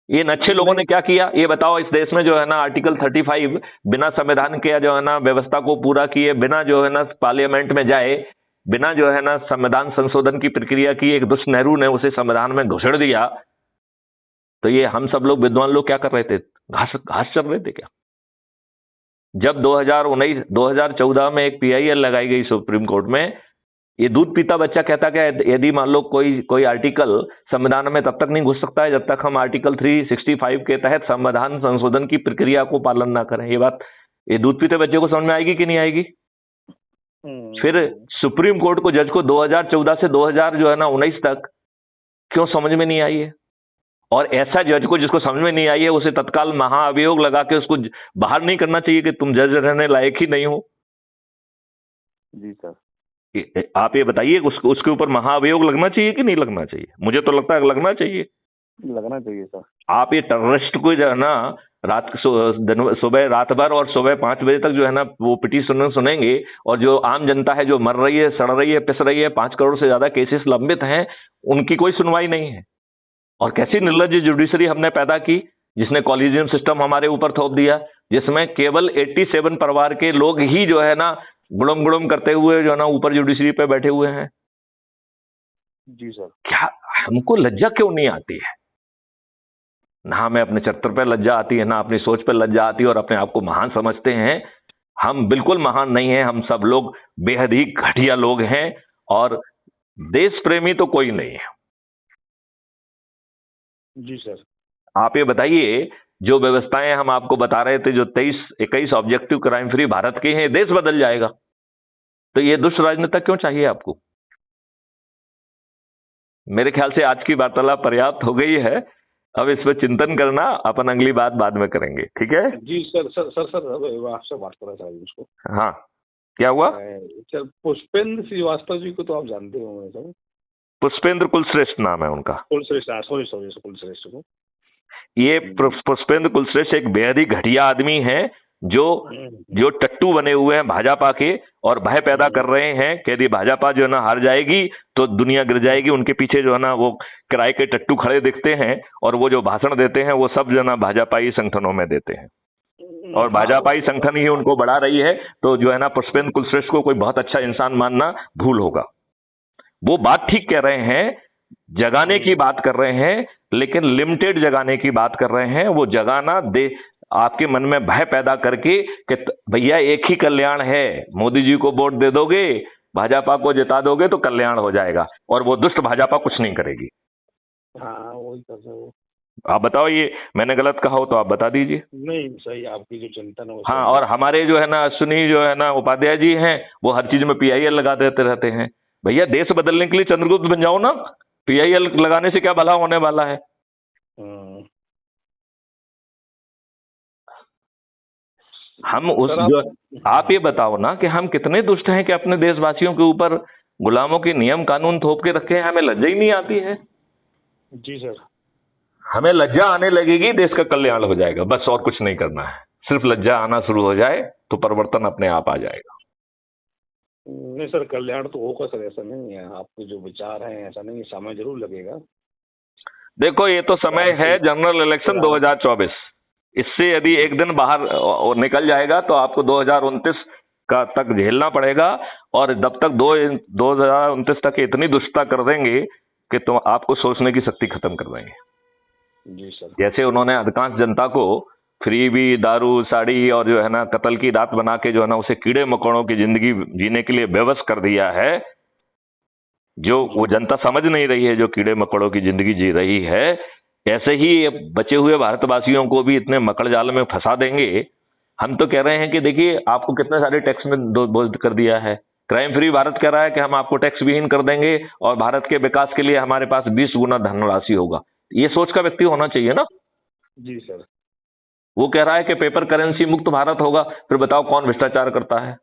इन अच्छे लोगों ने क्या किया ये बताओ। इस देश में जो है ना आर्टिकल 35 बिना संविधान के जो है ना व्यवस्था को पूरा किए बिना जो है ना पार्लियामेंट में जाए बिना जो है ना संविधान संशोधन की प्रक्रिया की एक दुष्ट नेहरू ने उसे संविधान में घुसेड़ दिया, तो ये हम सब लोग विद्वान लोग क्या कर रहे थे? घास घास चल रहे थे क्या? जब 2019 2014 में एक पीआईएल लगाई गई सुप्रीम कोर्ट में, ये दूध पीता बच्चा कहता क्या, यदि मान लो कोई आर्टिकल संविधान में तब तक नहीं घुस सकता है जब तक हम आर्टिकल 365 के तहत संविधान संशोधन की प्रक्रिया को पालन ना करें। ये बात ये दूध पीते बच्चे को समझ में आएगी कि नहीं आएगी? फिर सुप्रीम कोर्ट को, जज को 2014 से 2000 जो है ना 19 तक क्यों समझ में नहीं आई है? और ऐसा जज को जिसको समझ में नहीं आई है उसे तत्काल महाअभियोग लगा के उसको बाहर नहीं करना चाहिए कि तुम जज रहने लायक ही नहीं हो। जी सर, आप ये बताइए, उसके ऊपर महाअभियोग लगना चाहिए कि नहीं लगना चाहिए? मुझे तो लगता है लगना चाहिए। लगना चाहिए सर। आप ये टेररिस्ट को जो है ना सुबह रात भर और सुबह 5 बजे तक जो है ना वो पिटीशन सुनेंगे, और जो आम जनता है जो मर रही है, सड़ रही है, पिस रही है, 5 करोड़ से ज्यादा केसेस लंबित हैं, उनकी कोई सुनवाई नहीं है। और कैसी निर्लज जुडिशरी हमने पैदा की, जिसने कॉलेजियम सिस्टम हमारे ऊपर थोप दिया, जिसमें केवल 87 परिवार के लोग ही जो है ना गुड़म गुड़म करते हुए जो है ना ऊपर जुडिशरी पे बैठे हुए हैं। जी सर। क्या हमको लज्जा क्यों नहीं आती है? ना हमें अपने चरित्र पे लज्जा आती है, ना अपनी सोच पे लज्जा आती है, और अपने आप को महान समझते हैं। हम बिल्कुल महान नहीं हैं, हम सब लोग बेहद ही घटिया लोग हैं, और देश प्रेमी तो कोई नहीं है। जी सर। आप ये बताइए, जो व्यवस्थाएं हम आपको बता रहे थे, जो 21 ऑब्जेक्टिव क्राइम फ्री भारत के हैं, देश बदल जाएगा। तो ये दुष्ट राजनेता क्यों चाहिए आपको? मेरे ख्याल से आज की वार्तालाप पर्याप्त हो गई है। अब इस पर चिंतन करना, अपन अगली बात बाद में करेंगे, ठीक है? जी सर। आपसे बात करना चाहिए उसको। हाँ, क्या हुआ? सर, पुष्पेंद्र श्रीवास्तव जी को तो आप जानते होंगे सर। पुष्पेंद्र कुलश्रेष्ठ नाम है उनका। कुलश्रेष्ठ, सॉरी कुलश्रेष्ठ को। ये पुष्पेंद्र कुलश्रेष्ठ एक बेहद ही घटिया आदमी है, जो टट्टू बने हुए हैं भाजपा के, और भय पैदा कर रहे हैं कि यदि भाजपा जो है ना हार जाएगी तो दुनिया गिर जाएगी। उनके पीछे जो है ना वो किराए के टट्टू खड़े दिखते हैं, और वो जो भाषण देते हैं वो सब जो है ना भाजपाई संगठनों में देते हैं, और भाजपाई संगठन ही उनको बढ़ा रही है। तो जो है ना पुष्पेंद्र कुलश्रेष्ठ को कोई बहुत अच्छा इंसान मानना भूल होगा। वो बात ठीक कह रहे हैं, जगाने की बात कर रहे हैं, लेकिन लिमिटेड जगाने की बात कर रहे हैं। वो जगाना दे आपके मन में भय पैदा करके कि भैया एक ही कल्याण है, मोदी जी को वोट दे दोगे, भाजपा को जिता दोगे तो कल्याण हो जाएगा, और वो दुष्ट भाजपा कुछ नहीं करेगी। हाँ, वही कर रहे हो। आप बताओ, ये मैंने गलत कहा हो तो आप बता दीजिए। नहीं, सही, आपकी जो चिंतन है। हाँ, और हमारे जो है ना अश्विनी जो है ना उपाध्याय जी हैं, वो हर चीज में पीआईएल लगा देते रहते हैं। भैया देश बदलने के लिए चंद्रगुप्त बन जाओ ना, पीआईएल लगाने से क्या भला होने वाला है? हम उस जो आप ये बताओ ना कि हम कितने दुष्ट हैं कि अपने देशवासियों के ऊपर गुलामों के नियम कानून थोप के रखे हैं, हमें लज्जा ही नहीं आती है। जी सर। हमें लज्जा आने लगेगी, देश का कल्याण हो जाएगा, बस और कुछ नहीं करना है। सिर्फ लज्जा आना शुरू हो जाए तो परिवर्तन अपने आप आ जाएगा। नहीं सर, कल्याण तो होगा सर, ऐसा नहीं है। आपके जो विचार हैं ऐसा नहीं, समय जरूर लगेगा। देखो, ये तो समय है जनरल इलेक्शन 2024, इससे यदि एक दिन बाहर निकल जाएगा तो आपको 2029 का तक झेलना पड़ेगा, और जब तक 2029 तक इतनी दुष्टता कर देंगे कि तुम आपको सोचने की शक्ति खत्म कर देंगे। जी सर। जैसे उन्होंने अधिकांश जनता को फ्री भी दारू साड़ी और जो है ना कत्ल की रात बना के जो है ना उसे कीड़े मकोड़ों की जिंदगी जीने के लिए बेबस कर दिया है, जो वो जनता समझ नहीं रही है, जो कीड़े मकोड़ों की जिंदगी जी रही है, ऐसे ही बचे हुए भारतवासियों को भी इतने मकड़ जाल में फंसा देंगे। हम तो कह रहे हैं कि देखिए, आपको कितने सारे टैक्स में बोझ कर दिया है। क्राइम फ्री भारत कह रहा है कि हम आपको टैक्स विहीन कर देंगे और भारत के विकास के लिए हमारे पास 20 गुना धनराशि होगा। ये सोच का व्यक्ति होना चाहिए ना। जी सर। वो कह रहा है कि पेपर करेंसी मुक्त भारत होगा, फिर बताओ कौन भ्रष्टाचार करता है।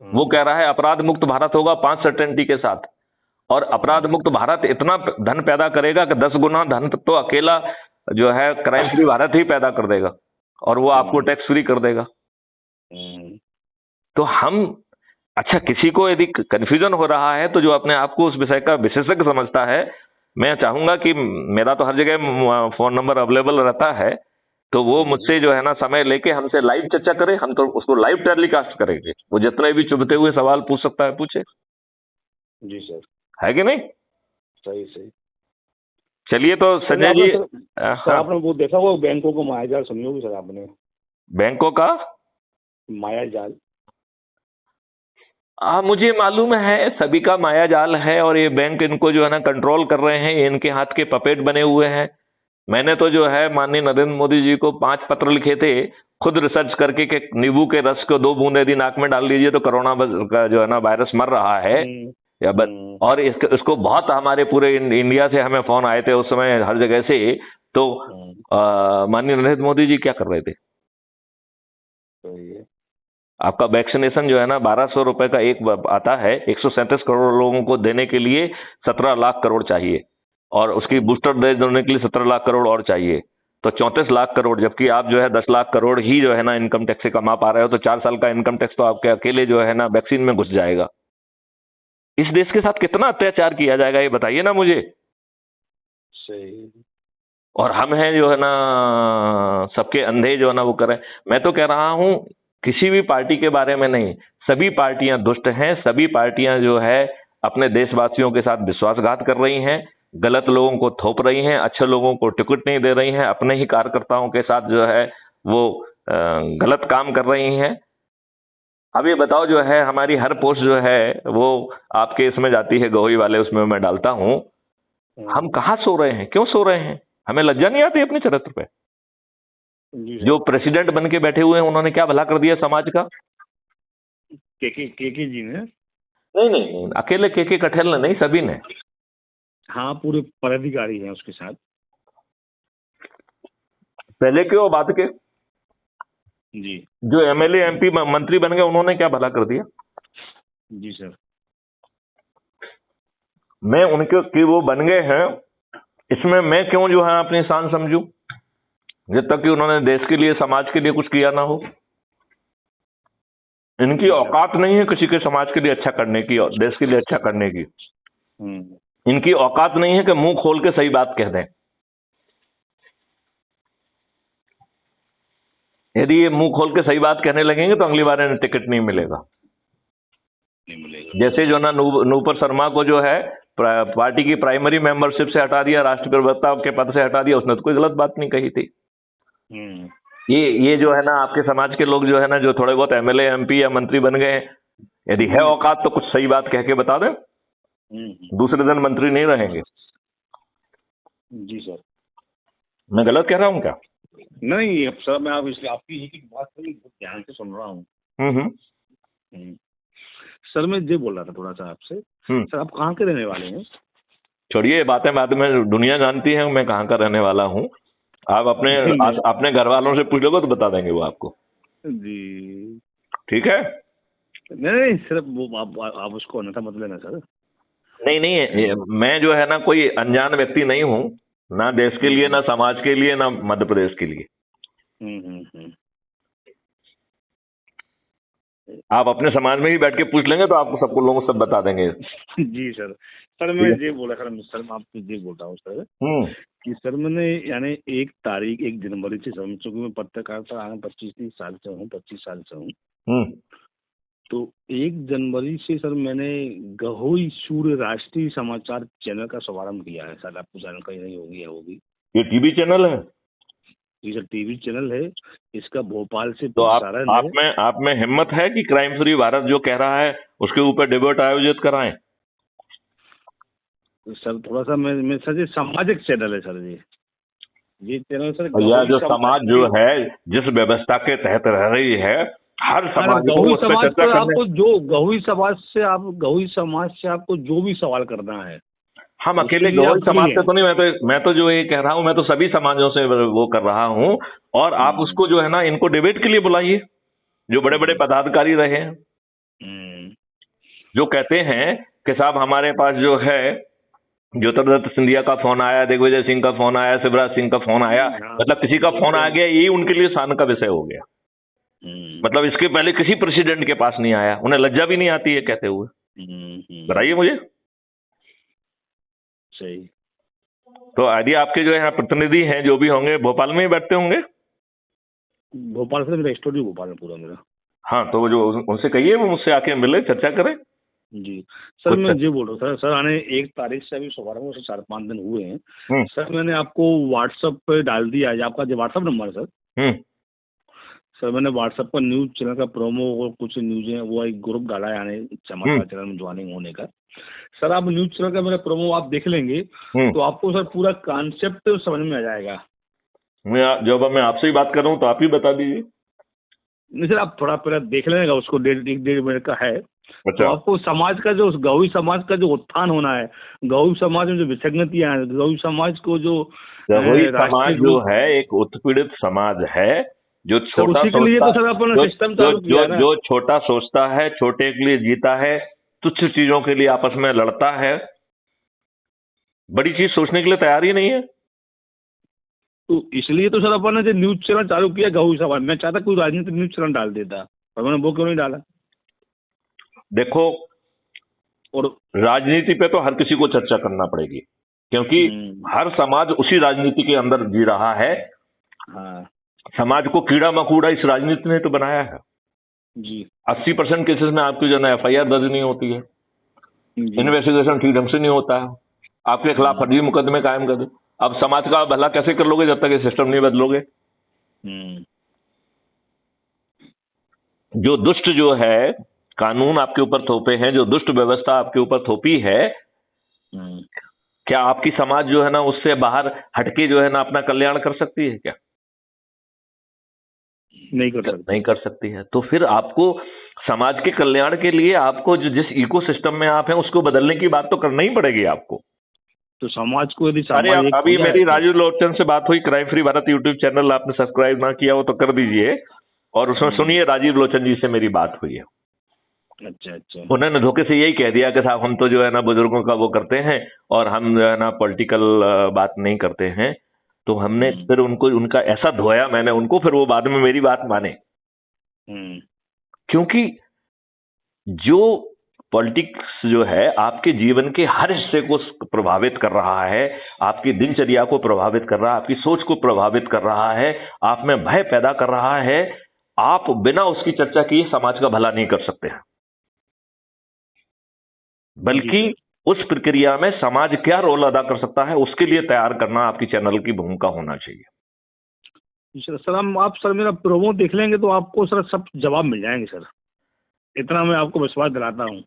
वो कह रहा है अपराध मुक्त भारत होगा 5 सर्टेनिटी के साथ, और अपराध मुक्त भारत इतना धन पैदा करेगा कि 10 गुना धन तो अकेला जो है क्राइम फ्री भारत ही पैदा कर देगा, और वो आपको टैक्स फ्री कर देगा। तो हम, अच्छा, किसी को यदि कंफ्यूजन हो रहा है तो जो अपने आप को उस विषय का विशेषज्ञ समझता है, मैं चाहूंगा कि मेरा तो हर जगह फोन नंबर अवेलेबल रहता है, तो वो मुझसे जो है ना समय लेके हमसे लाइव चर्चा करे। हम तो उसको लाइव टेलीकास्ट करेंगे, वो जितने भी चुभते हुए सवाल पूछ सकता है पूछे। जी सर। है कि नहीं? सही सही। चलिए तो सर संजय आपने जी। सर सर हाँ। आपने वो देखा वो बैंकों का मायाजाल सुनी होगी सर आपने। बैंकों का? मायाजाल। मुझे मालूम है सभी का माया जाल है, और ये बैंक इनको जो है ना कंट्रोल कर रहे हैं, ये इनके हाथ के पपेट बने हुए हैं। मैंने तो जो है माननीय नरेंद्र मोदी जी को 5 पत्र लिखे थे, खुद रिसर्च करके कि नींबू के रस को 2 बूंद यदि नाक में डाल दीजिए तो कोरोना का जो है ना वायरस मर रहा है। हम्म। या और इसको बहुत हमारे पूरे इंडिया से हमें फोन आए थे उस समय हर जगह से। तो माननीय नरेंद्र मोदी जी क्या कर रहे थे? सही है। आपका वैक्सीनेशन जो है ना 1200 रुपए का एक आता है, 137 करोड़ लोगों को देने के लिए 17 लाख करोड़ चाहिए, और उसकी बूस्टर डोज देने के लिए 17 लाख करोड़ और चाहिए, तो 34 लाख करोड़। जबकि आप जो है 10 लाख करोड़ ही जो है ना इनकम टैक्स से कमा पा रहे हो, तो 4 साल का इनकम टैक्स तो आपके अकेले जो है ना वैक्सीन में घुस जाएगा। इस देश के साथ कितना अत्याचार किया जाएगा ये बताइए ना मुझे। सही। और हम हैं जो है ना सबके अंधे जो है ना वो करें। मैं तो कह रहा हूं किसी भी पार्टी के बारे में नहीं, सभी पार्टियां दुष्ट हैं, सभी पार्टियां जो है अपने देशवासियों के साथ विश्वासघात कर रही हैं, गलत लोगों को थोप रही हैं, अच्छे लोगों को टिकट नहीं दे रही हैं, अपने ही कार्यकर्ताओं के साथ जो है वो गलत काम कर रही हैं। अब ये बताओ जो है हमारी हर पोस्ट जो है वो आपके इसमें जाती है, गवई वाले उसमें मैं डालता हूं। हम कहाँ सो रहे हैं? क्यों सो रहे हैं? हमें लज्जा नहीं आती अपने चरित्र पे? जी जो सर। प्रेसिडेंट बन के बैठे हुए हैं उन्होंने क्या भला कर दिया समाज का? के जी ने। नहीं नहीं नहीं, अकेले के कठेल ने नहीं, सभी ने। हाँ पूरे पदाधिकारी हैं उसके साथ। पहले के और बाद के जी। जो एमएलए एमपी मंत्री बन गए उन्होंने क्या भला कर दिया? जी सर। मैं उनके कि वो बन गए हैं इसमें मैं क्यों जो है अपनी शान समझूं, जब तक कि उन्होंने देश के लिए समाज के लिए कुछ किया ना हो। इनकी औकात नहीं है किसी के समाज के लिए अच्छा करने की और देश के लिए अच्छा करने की। इनकी औकात नहीं है कि मुंह खोल के सही बात कह दें। यदि ये मुंह खोल के सही बात कहने लगेंगे तो अगली बार इन्हें टिकट नहीं मिलेगा। जैसे जो ना नूपुर शर्मा को जो है पार्टी की प्राइमरी मेंबरशिप से हटा दिया, राष्ट्रीय प्रवक्ता के पद से हटा दिया, उसने तो कोई गलत बात नहीं कही थी। ये जो है ना आपके समाज के लोग जो है ना जो थोड़े बहुत एमएलए एमपी या मंत्री बन गए हैं, यदि है औकात तो कुछ सही बात कह के बता दें, दूसरे दिन मंत्री नहीं रहेंगे। जी सर। मैं गलत कह रहा हूं क्या? नहीं अब सर मैं आपकी एक एक बात सुनी बहुत ध्यान से सुन रहा हूँ। सर मैं ये बोल रहा था थोड़ा सा आपसे, सर आप कहाँ के रहने वाले हैं? छोड़िए बातें बाद में, दुनिया जानती है मैं कहाँ का रहने वाला हूँ। आप अपने घर वालों से पूछ लोगे तो बता देंगे वो आपको। जी ठीक है। नहीं सर वो आप उसको अन्यथा मत लेना सर। नहीं नहीं, मैं जो है ना कोई अनजान व्यक्ति नहीं हूँ, ना देश के लिए, ना समाज के लिए, ना मध्य प्रदेश के लिए। आप अपने समाज में ही बैठ के पूछ लेंगे तो आपको सबको लोगों सब बता देंगे। जी सर। सर मैं ये बोला सर मैं आपको ये बोल रहा हूँ सर कि सर मैंने यानी 1 जनवरी से सर, चूंकि मैं पत्रकारिता 25 साल से हूँ, 25 साल से हूँ, तो 1 जनवरी से सर मैंने गहोई सूर्य राष्ट्रीय समाचार चैनल का शुभारंभ किया है। सर आपको जानकारी नहीं होगी या होगी? ये टीवी चैनल है? जी सर टीवी चैनल है, इसका भोपाल से तो प्रसारण है। आप में हिम्मत है कि क्राइम फ्री भारत जो कह रहा है उसके ऊपर डिबेट आयोजित कराएं? सर थोड़ा सा मैं सर ये सामाजिक चैनल है सर, ये चैनल सर यह जो समाज जो है जिस व्यवस्था के तहत रह रही है, हर समाज को उस पर चर्चा करने, आपको जो गहुई समाज से आपको जो भी सवाल करना है, हम अकेले गौर समाज से तो नहीं, मैं तो जो ये कह रहा हूं, मैं तो सभी समाजों से वो कर रहा हूं। और आप उसको जो है ना इनको डिबेट के लिए बुलाइए, जो बड़े बड़े पदाधिकारी रहे हैं, जो कहते हैं कि साहब हमारे पास जो है ज्योतिरादित्य सिंधिया का फोन आया, दिग्विजय सिंह का फोन आया, शिवराज सिंह का फोन आया, मतलब किसी का फोन आ गया, यही उनके लिए शान का विषय हो गया। मतलब इसके पहले किसी प्रेसिडेंट के पास नहीं आया, उन्हें लज्जा भी नहीं आती है कहते हुए। बताइए मुझे। सही। तो यदि आपके जो है प्रतिनिधि हैं जो भी होंगे भोपाल में ही बैठते होंगे? भोपाल से मेरा स्टूडियो भोपाल में पूरा मेरा। हाँ तो जो उनसे कहिए वो मुझसे आके मिले, चर्चा करें। जी सर, कुछ। मैं ये बोल रहा था सर, आने 1 तारीख से अभी शुभारंभ से 4-5 दिन हुए हैं हम्म। सर। मैंने आपको व्हाट्सएप पे डाल दिया है, आपका जो व्हाट्सएप नंबर है सर। हम्म। सर मैंने व्हाट्सएप पर न्यूज चैनल का प्रोमो और कुछ न्यूज है वो एक ग्रुप डाला है, यानी समाचार चैनल में ज्वाइनिंग होने का। सर आप न्यूज चैनल का मेरा प्रोमो आप देख लेंगे हम्म। तो आपको सर पूरा कॉन्सेप्ट समझ में आ जाएगा। जब मैं आपसे ही बात कर रहा हूँ तो आप ही बता दीजिए। नहीं सर, आप थोड़ा पहले देख लेगा, उसको 1.5 मिनट का है। तो अच्छा। आपको समाज का जो गौवी समाज का जो उत्थान होना है, गौवी समाज में जो विसंगतियां हैं, गौवी समाज को जो रघुई समाज राष्ट्रीय जो रूप, है एक उत्पीड़ित समाज है, जो सर छोटा उसी के लिए सोचता, तो सर अपन जो ने सिस्टम जो चालू किया जो है ना। जो छोटा सोचता है, छोटे के लिए जीता है, तुच्छ चीजों के लिए आपस में लड़ता है, बड़ी चीज सोचने के लिए तैयार ही नहीं है। तो इसलिए तो सर अपन ने जो न्यूज चैनल चालू किया गौवी समाज, मैं चाहता कोई राजनीतिक न्यूज चैनल डाल देता, पर मैंने वो क्यों नहीं डाला। देखो, और राजनीति पे तो हर किसी को चर्चा करना पड़ेगी, क्योंकि हर समाज उसी राजनीति के अंदर जी रहा है। हाँ समाज को कीड़ा मकोड़ा इस राजनीति ने तो बनाया है। जी 80% केसेस में आपकी जो है FIR दर्ज नहीं होती है, जी इन्वेस्टिगेशन ठीक ढंग से नहीं होता है, आपके खिलाफ फर्जी मुकदमे कायम कर दो। अब समाज का भला कैसे कर लोगे जब तक ये सिस्टम नहीं बदलोगे। हम्म, जो दुष्ट जो है कानून आपके ऊपर थोपे हैं, जो दुष्ट व्यवस्था आपके ऊपर थोपी है, हम्म, क्या आपकी समाज जो है ना उससे बाहर हटके जो है ना अपना कल्याण कर सकती है क्या? नहीं कर सकती। नहीं कर सकती है। तो फिर आपको समाज के कल्याण के लिए आपको जो जिस इकोसिस्टम में आप हैं उसको बदलने की बात तो करना ही पड़ेगी आपको। तो समाज को यदि अरे समाज एक हो अभी जाए मेरी तो। राजू लोचन से बात हुई, crime free Bharat YouTube channel आपने सब्सक्राइब ना किया हो तो कर दीजिए, और उसमें सुनिए राजीव लोचन जी से मेरी बात हुई है। अच्छा अच्छा। उन्होंने धोखे से यही कह दिया कि साहब हम तो जो है ना बुजुर्गों का वो करते हैं और हम जो है ना पॉलिटिकल बात नहीं करते हैं। तो हमने फिर उनको उनका ऐसा धोया मैंने उनको, फिर वो बाद में मेरी बात माने। क्योंकि जो पॉलिटिक्स जो है आपके जीवन के हर हिस्से को प्रभावित कर रहा है, आपकी दिनचर्या को प्रभावित कर रहा है, आपकी सोच को प्रभावित कर रहा है, आप में भय पैदा कर रहा है, आप बिना उसकी चर्चा किए समाज का भला नहीं कर सकते हैं। बल्कि उस प्रक्रिया में समाज क्या रोल अदा कर सकता है उसके लिए तैयार करना आपकी चैनल की भूमिका होना चाहिए। सर हम आप सर मेरा प्रोमो देख लेंगे तो आपको सर सब जवाब मिल जाएंगे सर, इतना मैं आपको विश्वास दिलाता हूँ।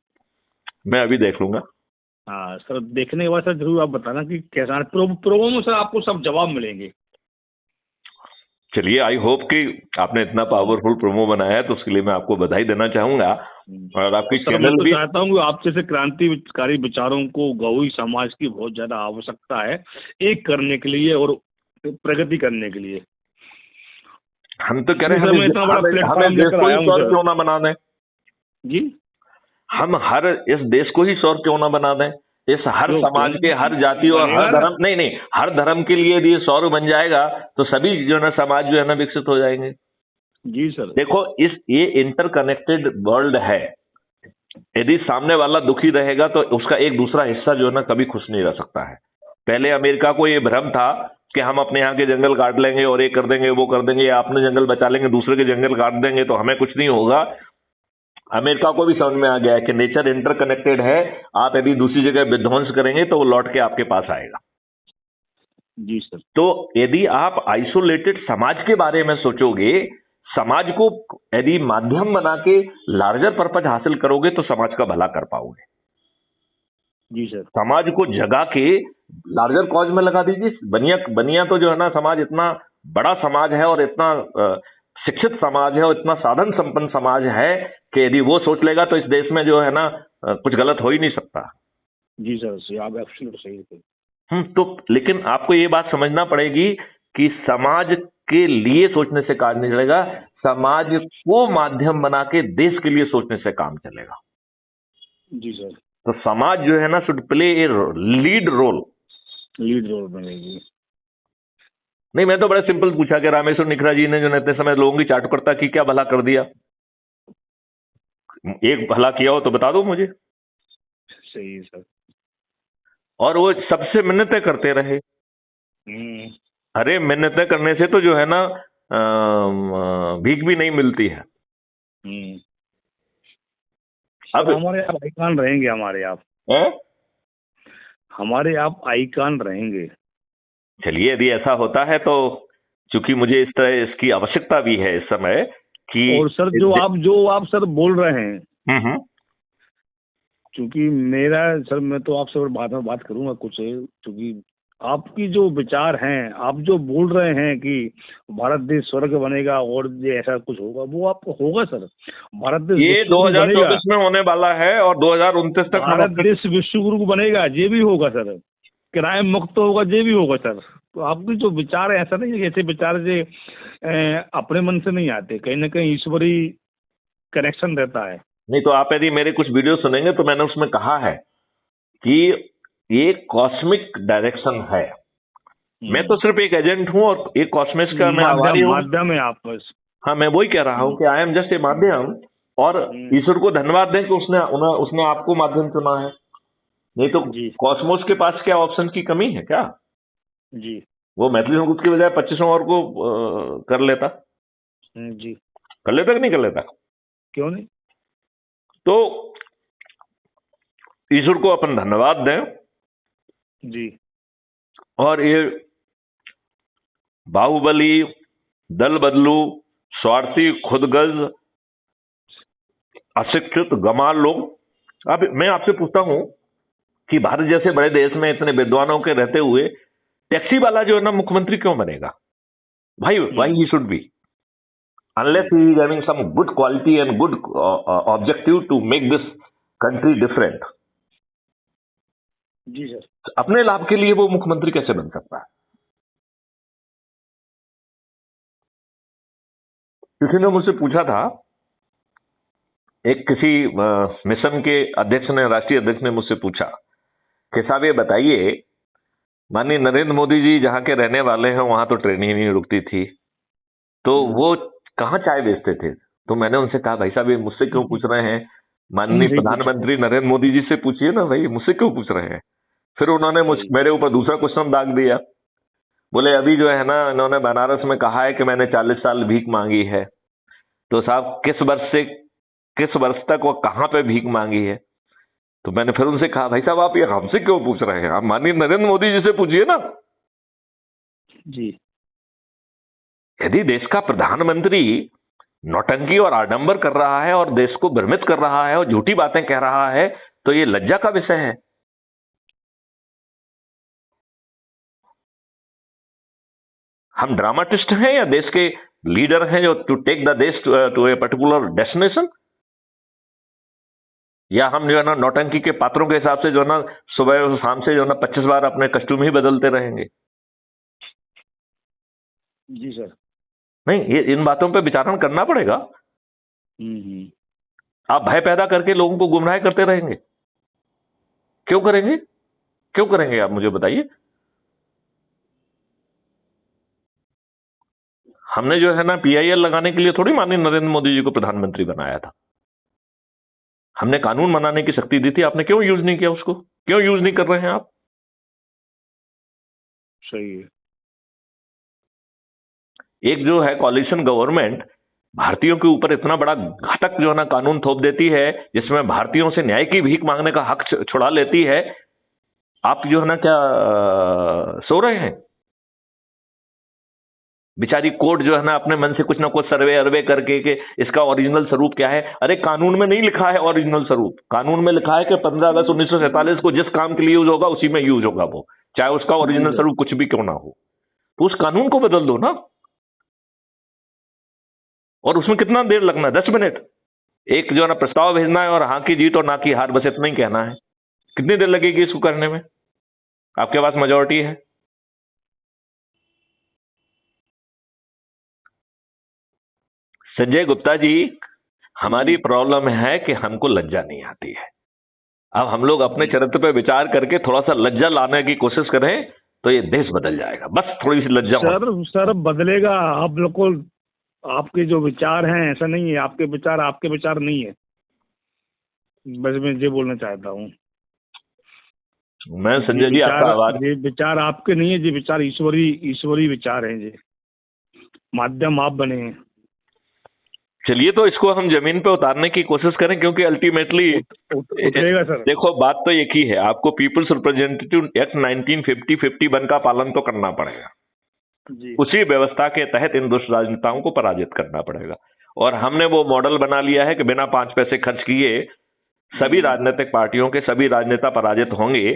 मैं अभी देख लूंगा। हाँ सर, देखने के बाद सर जरूर आप बताना कि कैसा है। प्रोमो में सर आपको सब जवाब मिलेंगे। चलिए, आई होप कि आपने इतना पावरफुल प्रोमो बनाया है तो उसके लिए मैं आपको बधाई देना चाहूंगा। और आपकी सर मैं चैनल तो भी चाहता हूँ कि आप जैसे क्रांतिकारी विचारों को गौवी समाज की बहुत ज्यादा आवश्यकता है, एक करने के लिए और प्रगति करने के लिए। हम तो कह रहे हैं मैं इतना बड़ा प्लेटफॉर्म लेकर आया हूँ सौर सर। क्यों ना बना दें। जी, हम हर इस देश को ही सौर क्यों ना बना दें। इस हर समाज के हर जाति और हर धर्म, नहीं नहीं, हर धर्म के लिए यदि सौर बन जाएगा तो सभी जो है ना समाज जो है ना विकसित हो जाएंगे। जी सर। देखो, ये इंटरकनेक्टेड वर्ल्ड है। यदि सामने वाला दुखी रहेगा तो उसका एक दूसरा हिस्सा जो है ना कभी खुश नहीं रह सकता है। पहले अमेरिका को ये भ्रम था कि हम अपने यहाँ के जंगल काट लेंगे और ये कर देंगे वो कर देंगे, या अपने जंगल बचा लेंगे दूसरे के जंगल काट देंगे तो हमें कुछ नहीं होगा। अमेरिका को भी समझ में आ गया है कि नेचर इंटरकनेक्टेड है। आप यदि दूसरी जगह विध्वंस करेंगे तो वो लौट के आपके पास आएगा। जी सर। तो यदि आप आइसोलेटेड समाज के बारे में सोचोगे, समाज को यदि माध्यम बना के लार्जर पर्पज हासिल करोगे तो समाज का भला कर पाओगे। जी सर। समाज को जगा के लार्जर कॉज में लगा दीजिए। बनिया बनिया तो जो है ना समाज इतना बड़ा समाज है और इतना शिक्षित समाज है और इतना साधन संपन्न समाज है कि यदि वो सोच लेगा तो इस देश में जो है ना कुछ गलत हो ही नहीं सकता। जी सर, आप एब्सोल्युट सही थे। तो लेकिन आपको ये बात समझना पड़ेगी कि समाज के लिए सोचने से काम नहीं चलेगा, समाज को माध्यम बना के देश के लिए सोचने से काम चलेगा। जी सर। तो समाज जो है ना should play a lead role. Lead role बनेगी। नहीं, मैं तो बड़ा सिंपल पूछा कि रामेश्वर निखरा जी ने जो इतने समय लोगों की चाटुकर्ता की क्या भला कर दिया। एक भला किया हो तो बता दो मुझे। सही है सर। और वो सबसे मिन्नतें करते रहे। अरे मिन्नतें करने से तो जो है ना भीख भी नहीं मिलती है। अब हमारे आप आइकॉन रहेंगे, हैं? हमारे आप आइकॉन रहेंगे। चलिए, यदि ऐसा होता है तो चूंकि मुझे इस तरह इसकी आवश्यकता भी है इस समय कि और सर जो आप सर बोल रहे हैं, हम्म। क्योंकि सर मैं तो आपसे और बाद में बात करूंगा कुछ, क्योंकि आपकी जो विचार हैं, आप जो बोल रहे हैं कि भारत देश स्वर्ग बनेगा और ये ऐसा कुछ होगा, वो आपको होगा सर। भारत देश ये विश्व गुरु बनेगा, 2024 में होने वाला है और 2029 तक भारत देश विश्व गुरु बनेगा, ये भी होगा सर। किराए मुक्त होगा, ये भी होगा सर। तो आपके जो विचार है, ऐसा नहीं है कि ऐसे विचार जो अपने मन से नहीं आते, कहीं ना कहीं ईश्वरीय कनेक्शन रहता है। नहीं तो आप यदि मेरे कुछ वीडियो सुनेंगे तो मैंने उसमें कहा है कि ये कॉस्मिक डायरेक्शन है। मैं तो सिर्फ एक एजेंट हूं और एक कॉस्मिक का मैं आभारी हूं। माध्यम है आप बस। हाँ, मैं वही कह रहा हूं कि आई एम जस्ट ए माध्यम, और ईश्वर को धन्यवाद दें कि उसने आपको माध्यम चुना है। नहीं तो कॉस्मोस के पास क्या ऑप्शन की कमी है क्या? जी, वो मैथिली संस्कृत की बजाय 25 और को कर लेता। जी, कर लेता कि नहीं कर लेता? क्यों नहीं? तो ईश्वर को अपन धन्यवाद दें। जी, और ये बाहुबली, दल बदलू, स्वार्थी, खुदगर्ज, अशिक्षित, गमार लोग। अब मैं आपसे पूछता हूं कि भारत जैसे बड़े देश में इतने विद्वानों के रहते हुए टैक्सी वाला जो है ना मुख्यमंत्री क्यों बनेगा? Why he should be, unless he is having some good quality and good objective to make this country different. जी सर। अपने लाभ के लिए वो मुख्यमंत्री कैसे बन सकता है? किसी ने मुझसे पूछा था, एक किसी मिशन के अध्यक्ष ने, राष्ट्रीय अध्यक्ष ने मुझसे पूछा कि साहब ये बताइए, माननीय नरेंद्र मोदी जी जहां के रहने वाले हैं वहां तो ट्रेन ही नहीं रुकती थी, तो वो कहां चाय बेचते थे? तो मैंने उनसे कहा, भाई साहब ये मुझसे क्यों पूछ रहे हैं? माननीय प्रधानमंत्री नरेंद्र मोदी जी से पूछिए ना भाई, मुझसे क्यों पूछ रहे हैं? फिर उन्होंने मेरे ऊपर दूसरा क्वेश्चन दाग दिया। बोले अभी जो है ना, इन्होंने बनारस में कहा है कि मैंने 40 साल भीख मांगी है। तो साहब किस वर्ष तक वो कहां पे भीख मांगी है? तो मैंने फिर उनसे कहा, भाई साहब आप ये हमसे क्यों पूछ रहे हैं? आप माननीय नरेंद्र मोदी जी से पूछिए ना। जी, यदि देश का प्रधानमंत्री नौटंकी और आडंबर कर रहा है और देश को भ्रमित कर रहा है और झूठी बातें कह रहा है, तो ये लज्जा का विषय है। हम ड्रामाटिस्ट हैं या देश के लीडर हैं जो टू टेक द देश टू ए पर्टिकुलर डेस्टिनेशन? या हम जो है ना नौटंकी के पात्रों के हिसाब से जो है ना सुबह और शाम से जो है ना 25 बार अपने कस्ट्यूम ही बदलते रहेंगे? जी सर। नहीं, ये इन बातों पे विचारण करना पड़ेगा। आप भय पैदा करके लोगों को गुमराह करते रहेंगे। क्यों करेंगे? क्यों करेंगे आप मुझे बताइए। हमने जो है ना PIL लगाने के लिए थोड़ी माननीय नरेंद्र मोदी जी को प्रधानमंत्री बनाया था। हमने कानून बनाने की शक्ति दी थी, आपने क्यों यूज नहीं किया उसको? क्यों यूज नहीं कर रहे हैं आप? सही है। एक जो है कॉलिशन गवर्नमेंट भारतीयों के ऊपर इतना बड़ा घातक जो है ना कानून थोप देती है, जिसमें भारतीयों से न्याय की भीख मांगने का हक छुड़ा लेती है। आप जो है ना क्या सो रहे हैं? बेचारी कोर्ट जो है ना अपने मन से कुछ ना कुछ सर्वे अर्वे करके कि इसका ओरिजिनल स्वरूप क्या है। अरे कानून में नहीं लिखा है ओरिजिनल स्वरूप, कानून में लिखा है कि 15 अगस्त 1947 को जिस काम के लिए यूज होगा उसी में यूज होगा वो, चाहे उसका ओरिजिनल स्वरूप कुछ भी क्यों ना हो। तो उस कानून को बदल दो ना। और उसमें कितना देर लगना है? 10 मिनट। एक जो है ना प्रस्ताव भेजना है और हाँ की जीत और ना की हार, बस इतना ही कहना है। कितनी देर लगेगी इसको करने में? आपके पास मेजोरिटी है। संजय गुप्ता जी, हमारी प्रॉब्लम है कि हमको लज्जा नहीं आती है। अब हम लोग अपने चरित्र पे विचार करके थोड़ा सा लज्जा लाने की कोशिश करें तो ये देश बदल जाएगा। बस थोड़ी सी लज्जा। सर बदलेगा। आप बिल्कुल, आपके जो विचार हैं ऐसा नहीं है, आपके विचार नहीं है। बस मैं ये बोलना चाहता हूँ। मैं संजय जी आपका आभार। ये विचार आपके नहीं है, ये विचार ईश्वरीय विचार हैं। ये माध्यम आप बने हैं। चलिए तो इसको हम जमीन पे उतारने की कोशिश करें, क्योंकि अल्टीमेटली उतरेगा सर। देखो बात तो एक ही है, आपको पीपल्स रिप्रेजेंटेटिव एक्ट 1951 का पालन तो करना पड़ेगा। जी उसी व्यवस्था के तहत इन दुष्ट राजनेताओं को पराजित करना पड़ेगा। और हमने वो मॉडल बना लिया है कि बिना 5 पैसे खर्च किए सभी राजनीतिक पार्टियों के सभी राजनेता पराजित होंगे।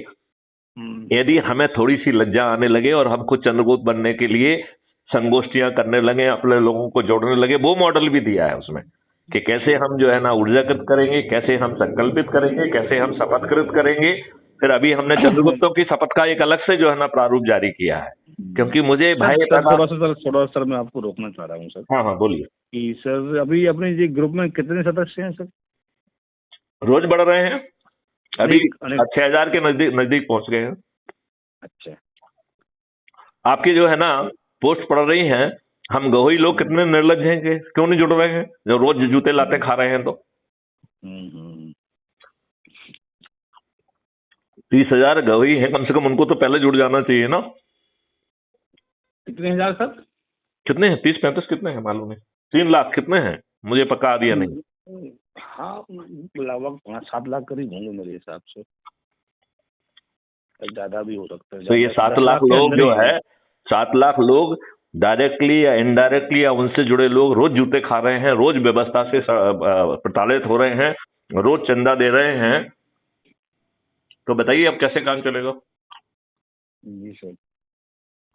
यदि हमें थोड़ी सी लज्जा आने लगे और हम खुद चंद्रगुप्त बनने के लिए संगोष्ठियां करने लगे, अपने लोगों को जोड़ने लगे, वो मॉडल भी दिया है उसमें कि कैसे हम जो है ना ऊर्जाकृत करेंगे, कैसे हम संकल्पित करेंगे, कैसे हम शपथकृत करेंगे। फिर अभी हमने चंद्रगुप्तों की शपथ का एक अलग से जो है ना प्रारूप जारी किया है, क्योंकि मुझे भाई थोड़ा सर मैं आपको रोकना चाह रहा हूँ सर। हाँ हाँ बोलिए। कि सर अभी अपने ये ग्रुप में कितने सदस्य हैं सर? रोज बढ़ रहे हैं, अभी अनेक 6000 के नजदीक नजदीक पहुंच गए हैं। अच्छा, आपकी जो है ना पोस्ट पड़ रही हैं, हम गहोई लोग कितने निर्लज हैं कि क्यों नहीं जुड़ रहे हैं, जो रोज जूते लाते खा रहे हैं। तो 30,000 गहोई हैं, कम से कम उनको तो पहले जुड़ जाना चाहिए ना। कितने हजार सर? कितने हैं? 30-35 कितने हैं मालूम है? 3 लाख कितने हैं मुझे पक्का आइडिया नहीं। हाँ लगभग 5-7 लाख करीब होंगे मेरे हिसाब से, ज्यादा भी हो सकता है। तो ये 7 लाख लोग जो है, 7 लाख लोग डायरेक्टली या इनडायरेक्टली या उनसे जुड़े लोग रोज जूते खा रहे हैं, रोज व्यवस्था से प्रताड़ित हो रहे हैं, रोज चंदा दे रहे हैं। तो बताइए अब कैसे काम चलेगा? जी सर,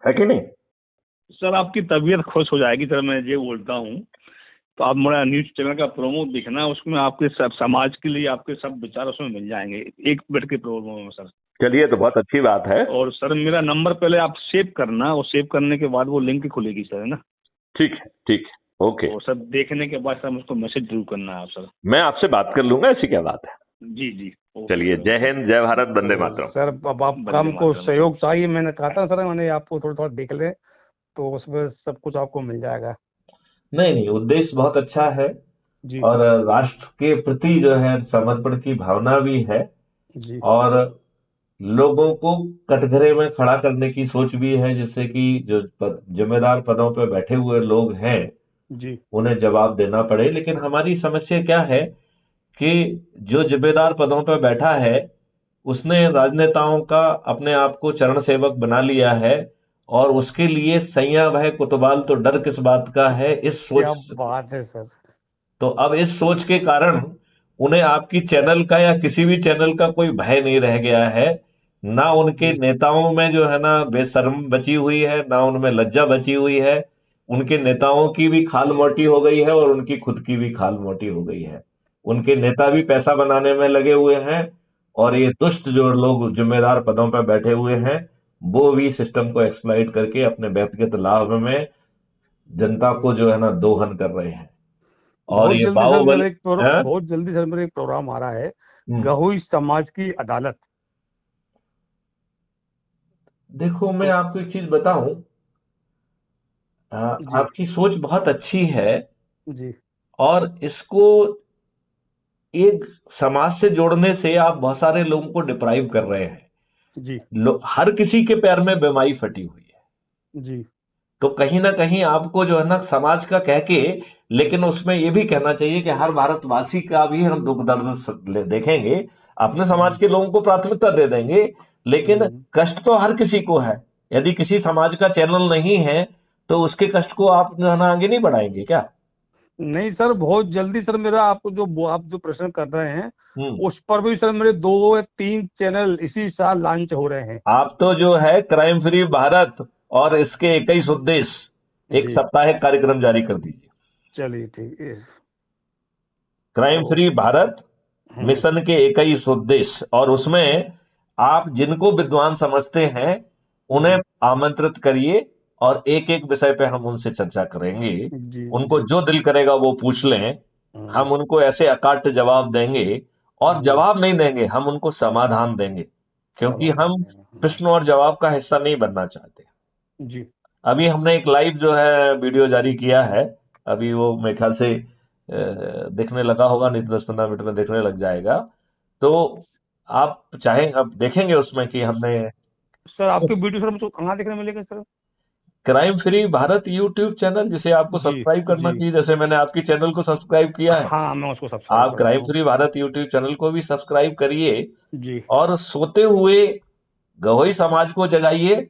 है कि नहीं? सर आपकी तबीयत खुश हो जाएगी सर, मैं ये बोलता हूँ। तो आप मेरा न्यूज चैनल का प्रोमो दिखना, उसमें आपके सब समाज के लिए आपके सब विचार उसमें मिल जाएंगे 1 मिनट के प्रोमो में सर। चलिए तो बहुत अच्छी बात है। और सर मेरा नंबर पहले आप सेव करना, और सेव करने के बाद वो लिंक खुलेगी सर, है ना? ठीक है, ठीक है, ओके। तो सर देखने के बाद सर मुझको मैसेज जरूर करना है आप सर। मैं आपसे बात कर लूंगा, ऐसी क्या बात है। जी जी, चलिए, जय हिंद, जय भारत, वंदे मातरम। सर अब आपका हमको सहयोग चाहिए, मैंने कहा था सर, मैंने आपको थोड़ा थोड़ा देख ले तो उसमें सब कुछ आपको मिल जाएगा। नहीं नहीं, उद्देश्य बहुत अच्छा है जी और राष्ट्र के प्रति जो है समर्पण की भावना भी है जी और लोगों को कटघरे में खड़ा करने की सोच भी है, जिससे कि जो जिम्मेदार पदों पर बैठे हुए लोग हैं जी उन्हें जवाब देना पड़े। लेकिन हमारी समस्या क्या है कि जो जिम्मेदार पदों पर बैठा है उसने राजनेताओं का अपने आप को चरण सेवक बना लिया है, और उसके लिए सैया वह कुतवाल तो डर किस बात का है, इस क्या सोच। बात है सर। तो अब इस सोच के कारण उन्हें आपकी चैनल का या किसी भी चैनल का कोई भय नहीं रह गया है। ना उनके नेताओं में जो है ना बेशर्म बची हुई है, ना उनमें लज्जा बची हुई है। उनके नेताओं की भी खाल मोटी हो गई है और उनकी खुद की भी खाल मोटी हो गई है। उनके नेता भी पैसा बनाने में लगे हुए हैं और ये दुष्ट जो लोग जिम्मेदार पदों पर बैठे हुए हैं वो भी सिस्टम को एक्सप्लॉइट करके अपने व्यक्तिगत लाभ में जनता को जो है ना दोहन कर रहे हैं। और ये बाहुबल बहुत जल्दी सर मेरा एक प्रोग्राम आ रहा है, गहोई समाज की अदालत। देखो मैं आपको एक चीज बताऊं, आपकी सोच बहुत अच्छी है जी, और इसको एक समाज से जोड़ने से आप बहुत सारे लोगों को डिप्राइव कर रहे हैं जी हर किसी के पैर में बीमारी फटी हुई है जी। तो कहीं ना कहीं आपको जो है ना समाज का कह के, लेकिन उसमें ये भी कहना चाहिए कि हर भारतवासी का भी हम दुख दर्द देखेंगे, अपने समाज के लोगों को प्राथमिकता दे देंगे, लेकिन कष्ट तो हर किसी को है। यदि किसी समाज का चैनल नहीं है तो उसके कष्ट को आप जो है ना आगे नहीं बढ़ाएंगे क्या? नहीं सर, बहुत जल्दी सर मेरा आप जो प्रश्न कर रहे हैं उस पर भी सर मेरे 2 या 3 चैनल इसी साल लॉन्च हो रहे हैं। आप तो जो है क्राइम फ्री भारत और इसके 21 उद्देश्य एक साप्ताहिक कार्यक्रम जारी कर दीजिए। चलिए ठीक है। क्राइम फ्री भारत मिशन के 21 उद्देश्य, और उसमें आप जिनको विद्वान समझते हैं उन्हें आमंत्रित करिए और एक एक विषय पे हम उनसे चर्चा करेंगे। उनको जो दिल करेगा वो पूछ लें, हम उनको ऐसे अकाट्य जवाब देंगे, और जवाब नहीं देंगे, हम उनको समाधान देंगे, क्योंकि हम प्रश्न और जवाब का हिस्सा नहीं बनना चाहते जी। अभी हमने एक लाइव जो है वीडियो जारी किया है, अभी वो मेरे ख्याल से दिखने लगा होगा, नहीं तो 10-15 मिनट में दिखने लग जाएगा। तो आप चाहें अब देखेंगे उसमें कि हमने सर आपके वीडियो सर मुझको कहाँ देखने मिलेगा sir? Crime free Bharat YouTube channel, जिसे आपको जी सब्सक्राइब करना जी। चाहिए, जैसे मैंने आपकी चैनल को सब्सक्राइब किया है। हाँ, मैं उसको सब्सक्राइब आप कर रहा क्राइम हूँ। फ्री भारत यूट्यूब चैनल को भी सब्सक्राइब करिए जी और सोते हुए गवई समाज को जगाइए,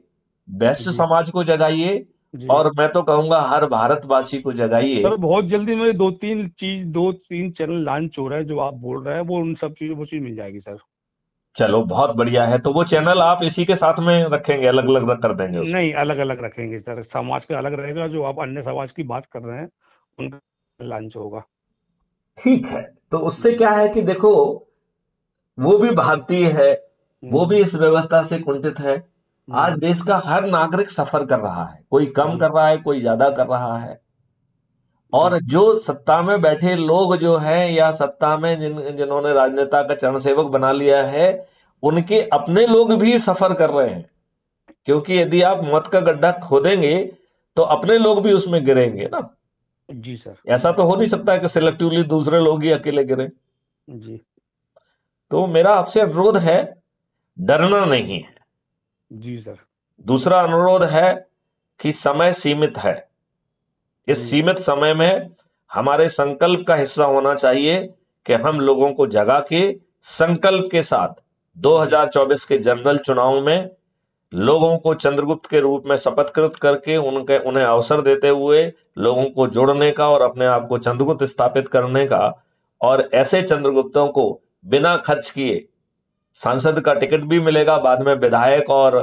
वैश्य जी समाज को जगाइए, जी। और मैं तो कहूंगा हर भारतवासी को जगाइए। सर बहुत जल्दी मेरे दो तीन चैनल लॉन्च हो रहे हैं, जो आप बोल रहे हैं वो उन सब चीजों, वो चीज मिल जाएगी सर। चलो बहुत बढ़िया है, तो वो चैनल आप इसी के साथ में रखेंगे, अलग अलग कर देंगे उसको? नहीं, अलग अलग रखेंगे सर, समाज का अलग रहेगा, जो आप अन्य समाज की बात कर रहे हैं उनका लॉन्च होगा। ठीक है, तो उससे जी। क्या है कि देखो, वो भी भारतीय है, वो हम्म। भी इस व्यवस्था से कुंठित है। आज हम्म। देश का हर नागरिक सफर कर रहा है, कोई कम जी कर रहा है, कोई ज्यादा कर रहा है। जी और जो सत्ता में बैठे लोग जो हैं, या सत्ता में जिन्होंने राजनेता का चरण सेवक बना लिया है, उनके अपने लोग भी सफर कर रहे हैं। क्योंकि यदि आप मत का गड्ढा खोदेंगे तो अपने लोग भी उसमें गिरेंगे ना। जी सर। ऐसा तो हो नहीं सकता है कि सिलेक्टिवली दूसरे लोग ही अकेले गिरे। जी तो मेरा आपसे अनुरोध है, डरना नहीं है। जी सर। दूसरा अनुरोध है कि समय सीमित है। इस जी सीमित समय में हमारे संकल्प का हिस्सा होना चाहिए कि हम लोगों को जगा के संकल्प के साथ 2024 के जनरल चुनाव में लोगों को चंद्रगुप्त के रूप में शपथकृत करके उन्हें अवसर देते हुए लोगों को जोड़ने का और अपने आप को चंद्रगुप्त स्थापित करने का, और ऐसे चंद्रगुप्तों को बिना खर्च किए सांसद का टिकट भी मिलेगा, बाद में विधायक और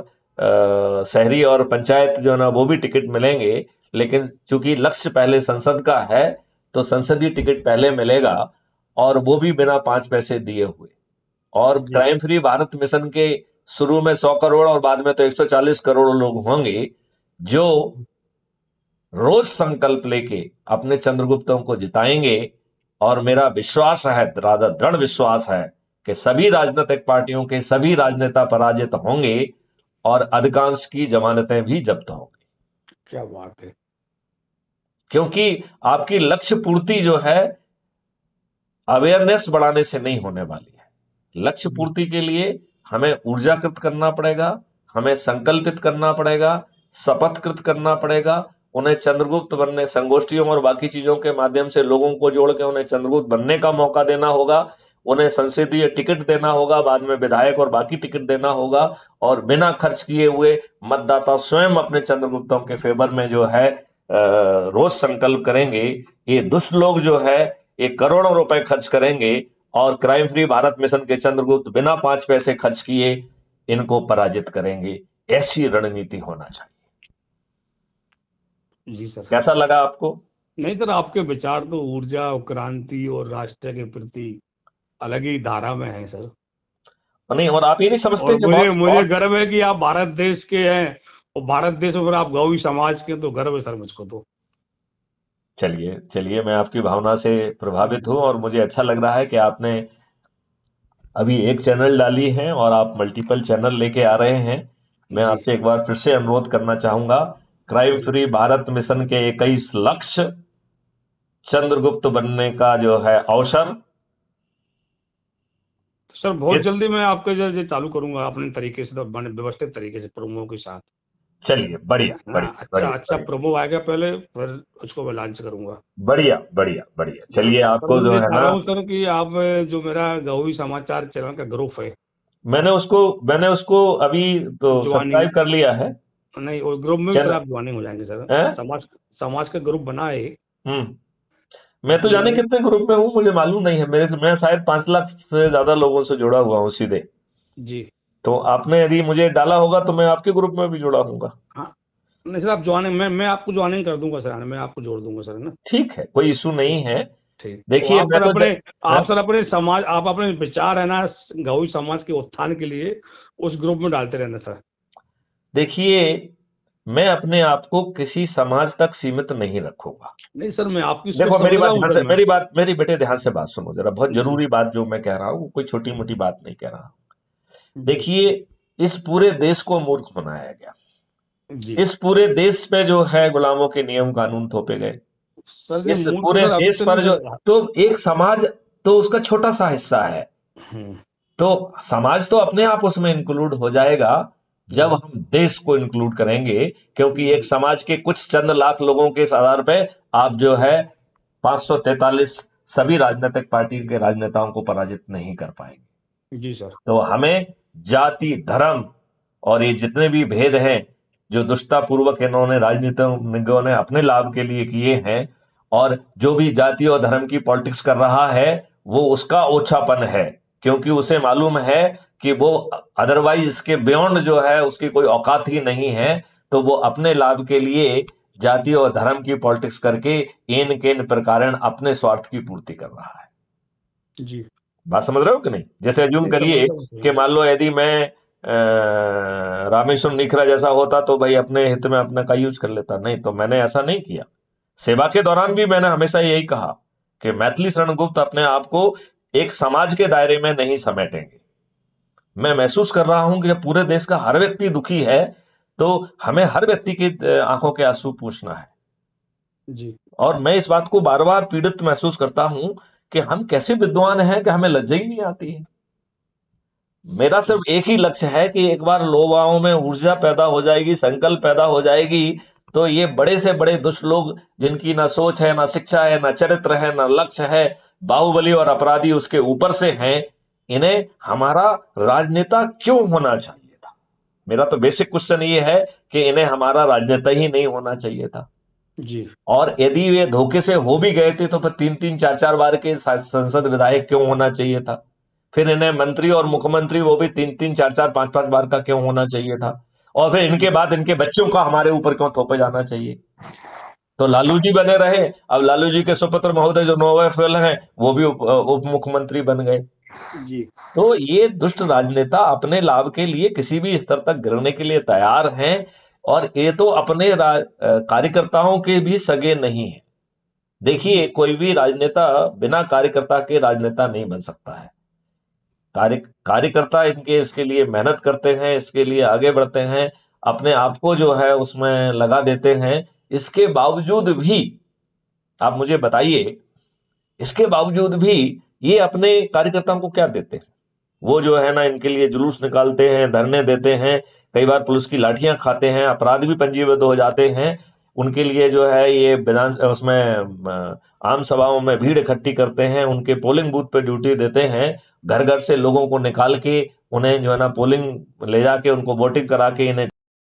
शहरी और पंचायत जो है ना वो भी टिकट मिलेंगे। लेकिन चूंकि लक्ष्य पहले संसद का है, तो संसदीय टिकट पहले मिलेगा, और वो भी बिना 5 पैसे दिए हुए। और जी क्राइम फ्री भारत मिशन के शुरू में 100 करोड़ और बाद में तो 140 करोड़ लोग होंगे, जो रोज संकल्प लेके अपने चंद्रगुप्तों को जिताएंगे। और मेरा विश्वास है, राधा दृढ़ विश्वास है, कि सभी राजनीतिक पार्टियों के सभी राजनेता पराजित होंगे और अधिकांश की जमानतें भी जब्त होंगी। क्या बात है। क्योंकि आपकी लक्ष्य पूर्ति जो है अवेयरनेस बढ़ाने से नहीं होने वाली है। लक्ष्य पूर्ति के लिए हमें ऊर्जाकृत करना पड़ेगा, हमें संकल्पित करना पड़ेगा, शपथकृत करना पड़ेगा, उन्हें चंद्रगुप्त बनने, संगोष्ठियों और बाकी चीजों के माध्यम से लोगों को जोड़ के उन्हें चंद्रगुप्त बनने का मौका देना होगा, उन्हें संसदीय टिकट देना होगा, बाद में विधायक और बाकी टिकट देना होगा, और बिना खर्च किए हुए मतदाता स्वयं अपने चंद्रगुप्तों के फेवर में जो है रोज संकल्प करेंगे। ये दुष्ट लोग जो है ये करोड़ों रुपए खर्च करेंगे, और क्राइम फ्री भारत मिशन के चंद्रगुप्त बिना 5 पैसे खर्च किए इनको पराजित करेंगे। ऐसी रणनीति होना चाहिए। जी सर। कैसा लगा आपको? नहीं सर, आपके विचार तो ऊर्जा और क्रांति और राष्ट्र के प्रति अलग ही धारा में है सर। नहीं, और आप ये नहीं समझते और कि मुझे बहुत मुझे बहुत गर्व है कि आप भारत देश के हैं, और भारत देश में अगर आप गौवी समाज के हैं, तो गर्व है सर मुझको तो। चलिए चलिए, मैं आपकी भावना से प्रभावित हूं, और मुझे अच्छा लग रहा है कि आपने अभी एक चैनल डाली है और आप मल्टीपल चैनल लेके आ रहे हैं। मैं जी आपसे एक बार फिर से अनुरोध करना चाहूंगा, क्राइम जी फ्री भारत मिशन के 21 लक्ष्य, चंद्रगुप्त बनने का जो है अवसर। सर, बहुत इस जल्दी मैं आपके जो चालू करूंगा अपने तरीके से, तो व्यवस्थित तरीके से प्रोमो के साथ। चलिए, बढ़िया हाँ, बढ़िया अच्छा बढ़िया अच्छा बढ़िया प्रोमो आएगा पहले, फिर उसको मैं लॉन्च करूंगा। बढ़िया बढ़िया बढ़िया। हाँ चलिए, सर, आपको मैं जो ये है चाह ना, रहा हूँ सर कि आप जो मेरा गौवी समाचार चैनल का ग्रुप है, मैंने उसको अभी तो ज्वाइनिंग, सब्सक्राइब कर लिया है। नहीं और ग्रुप में भी सर चैनल आप ज्वाइनिंग हो जाएंगे सर। है। समाज समाज का ग्रुप बना है, मैं तो उसमें जाने मैंने। कितने ग्रुप में हूँ मुझे मालूम नहीं है। मैं शायद 5 लाख से ज्यादा लोगों से जुड़ा हुआ हूँ सीधे। जी तो आपने यदि मुझे डाला होगा तो मैं आपके ग्रुप में भी जुड़ा हूंगा। हाँ। नहीं सर, आप ज्वाइनिंग, मैं आपको ज्वाइनिंग कर दूंगा सर, मैं आपको जोड़ दूंगा सर, है ना। ठीक है, कोई इशू नहीं है। ठीक, तो देखिए, मैं तो आप सर अपने समाज, आप अपने विचार है ना गौवी समाज के उत्थान के लिए उस ग्रुप में डालते रहना सर। देखिए, मैं अपने आप को किसी समाज तक सीमित नहीं रखूंगा। नहीं सर, मैं आपकी सोच देखो, समझ रहा हूँ सर मैं। मेरी बेटे ध्यान से बात सुनो जरा, बहुत जी जरूरी बात जो मैं कह रहा हूँ, कोई छोटी मोटी बात नहीं कह रहा हूँ। जी देखिए, इस पूरे देश को मूर्ख बनाया गया। जी। इस पूरे देश पे जो है गुलामों के नियम कानून थोपे गए। सर ये इस मूर्ख पूरे सर अभी देश तो पर नहीं जो, सर। तो एक समाज तो उसका छोटा सा हिस्सा है, हम्म। तो समाज तो अपने आप उसमें इंक्लूड हो जाएगा। जब हम देश को इंक्लूड करेंगे, क्योंकि एक समाज के कुछ चंद लाख लोगों के आधार पे आप जो है 543 सभी राजनीतिक पार्टी के राजनेताओं को पराजित नहीं कर पाएंगे। जी सर। तो हमें जाति, धर्म और ये जितने भी भेद हैं जो दुष्टतापूर्वक इन्होंने राजनीतिज्ञों ने अपने लाभ के लिए किए हैं, और जो भी जाति और धर्म की पॉलिटिक्स कर रहा है वो उसका ओछापन है, क्योंकि उसे मालूम है कि वो अदरवाइज इसके बियॉन्ड जो है उसकी कोई औकात ही नहीं है, तो वो अपने लाभ के लिए जाति और धर्म की पॉलिटिक्स करके इन के प्रकार अपने स्वार्थ की पूर्ति कर रहा है। जी, बात समझ रहे हो कि नहीं? जैसे अज्यूम करिए कि मान लो यदि मैं रामेश्वर निखरा जैसा होता तो भाई अपने हित में अपने का यूज कर लेता, नहीं, तो मैंने ऐसा नहीं किया। सेवा के दौरान भी मैंने हमेशा यही कहा कि मैथिली शरण गुप्त अपने आप को एक समाज के दायरे में नहीं समेटेंगे। मैं महसूस कर रहा हूं कि जब पूरे देश का हर व्यक्ति दुखी है तो हमें हर व्यक्ति की आंखों के आंसू पूछना है। जी, और मैं इस बात को बार बार पीड़ित महसूस करता हूं कि हम कैसे विद्वान हैं कि हमें लज्जा ही नहीं आती है। मेरा सिर्फ एक ही लक्ष्य है कि एक बार लोगों में ऊर्जा पैदा हो जाएगी, संकल्प पैदा हो जाएगी, तो ये बड़े से बड़े दुष्ट लोग जिनकी ना सोच है, ना शिक्षा है, ना चरित्र है, ना लक्ष्य है, बाहुबली और अपराधी उसके ऊपर से हैं, इन्हें हमारा राजनेता क्यों होना चाहिए था? मेरा तो बेसिक क्वेश्चन ये है कि इन्हें हमारा राजनेता ही नहीं होना चाहिए था। जी, और यदि वे धोखे से हो भी गए थे तो फिर 3-3, 4-4 बार के संसद विधायक क्यों होना चाहिए था? फिर इन्हें मंत्री और मुख्यमंत्री वो भी 3-3, 4-4, 5-5 बार का क्यों होना चाहिए था? और फिर इनके बाद इनके बच्चों का हमारे ऊपर क्यों थोपे जाना चाहिए? तो लालू जी बने रहे, अब लालू जी के सुपुत्र महोदय जो नोवे फेल हैं वो भी उप मुख्यमंत्री बन गए। जी, तो ये दुष्ट राजनेता अपने लाभ के लिए किसी भी स्तर तक गिरने के लिए तैयार हैं, और ये तो अपने कार्यकर्ताओं के भी सगे नहीं है। देखिए, कोई भी राजनेता बिना कार्यकर्ता के राजनेता नहीं बन सकता है। कार्यकर्ता इसके लिए मेहनत करते हैं, इसके लिए आगे बढ़ते हैं, अपने आप को जो है उसमें लगा देते हैं। इसके बावजूद भी आप मुझे बताइए, इसके बावजूद भी ये अपने कार्यकर्ताओं को क्या देते हैं? वो जो है ना इनके लिए जुलूस निकालते हैं, धरने देते हैं, कई बार पुलिस की लाठियां खाते हैं, अपराध भी पंजीबद्ध हो जाते हैं। उनके लिए जो है ये आम सभाओं में भीड़ इकट्ठी करते हैं, उनके पोलिंग बूथ पे ड्यूटी देते हैं, घर घर से लोगों को निकाल के उन्हें जो है ना पोलिंग ले जाके उनको वोटिंग करा के इन्हें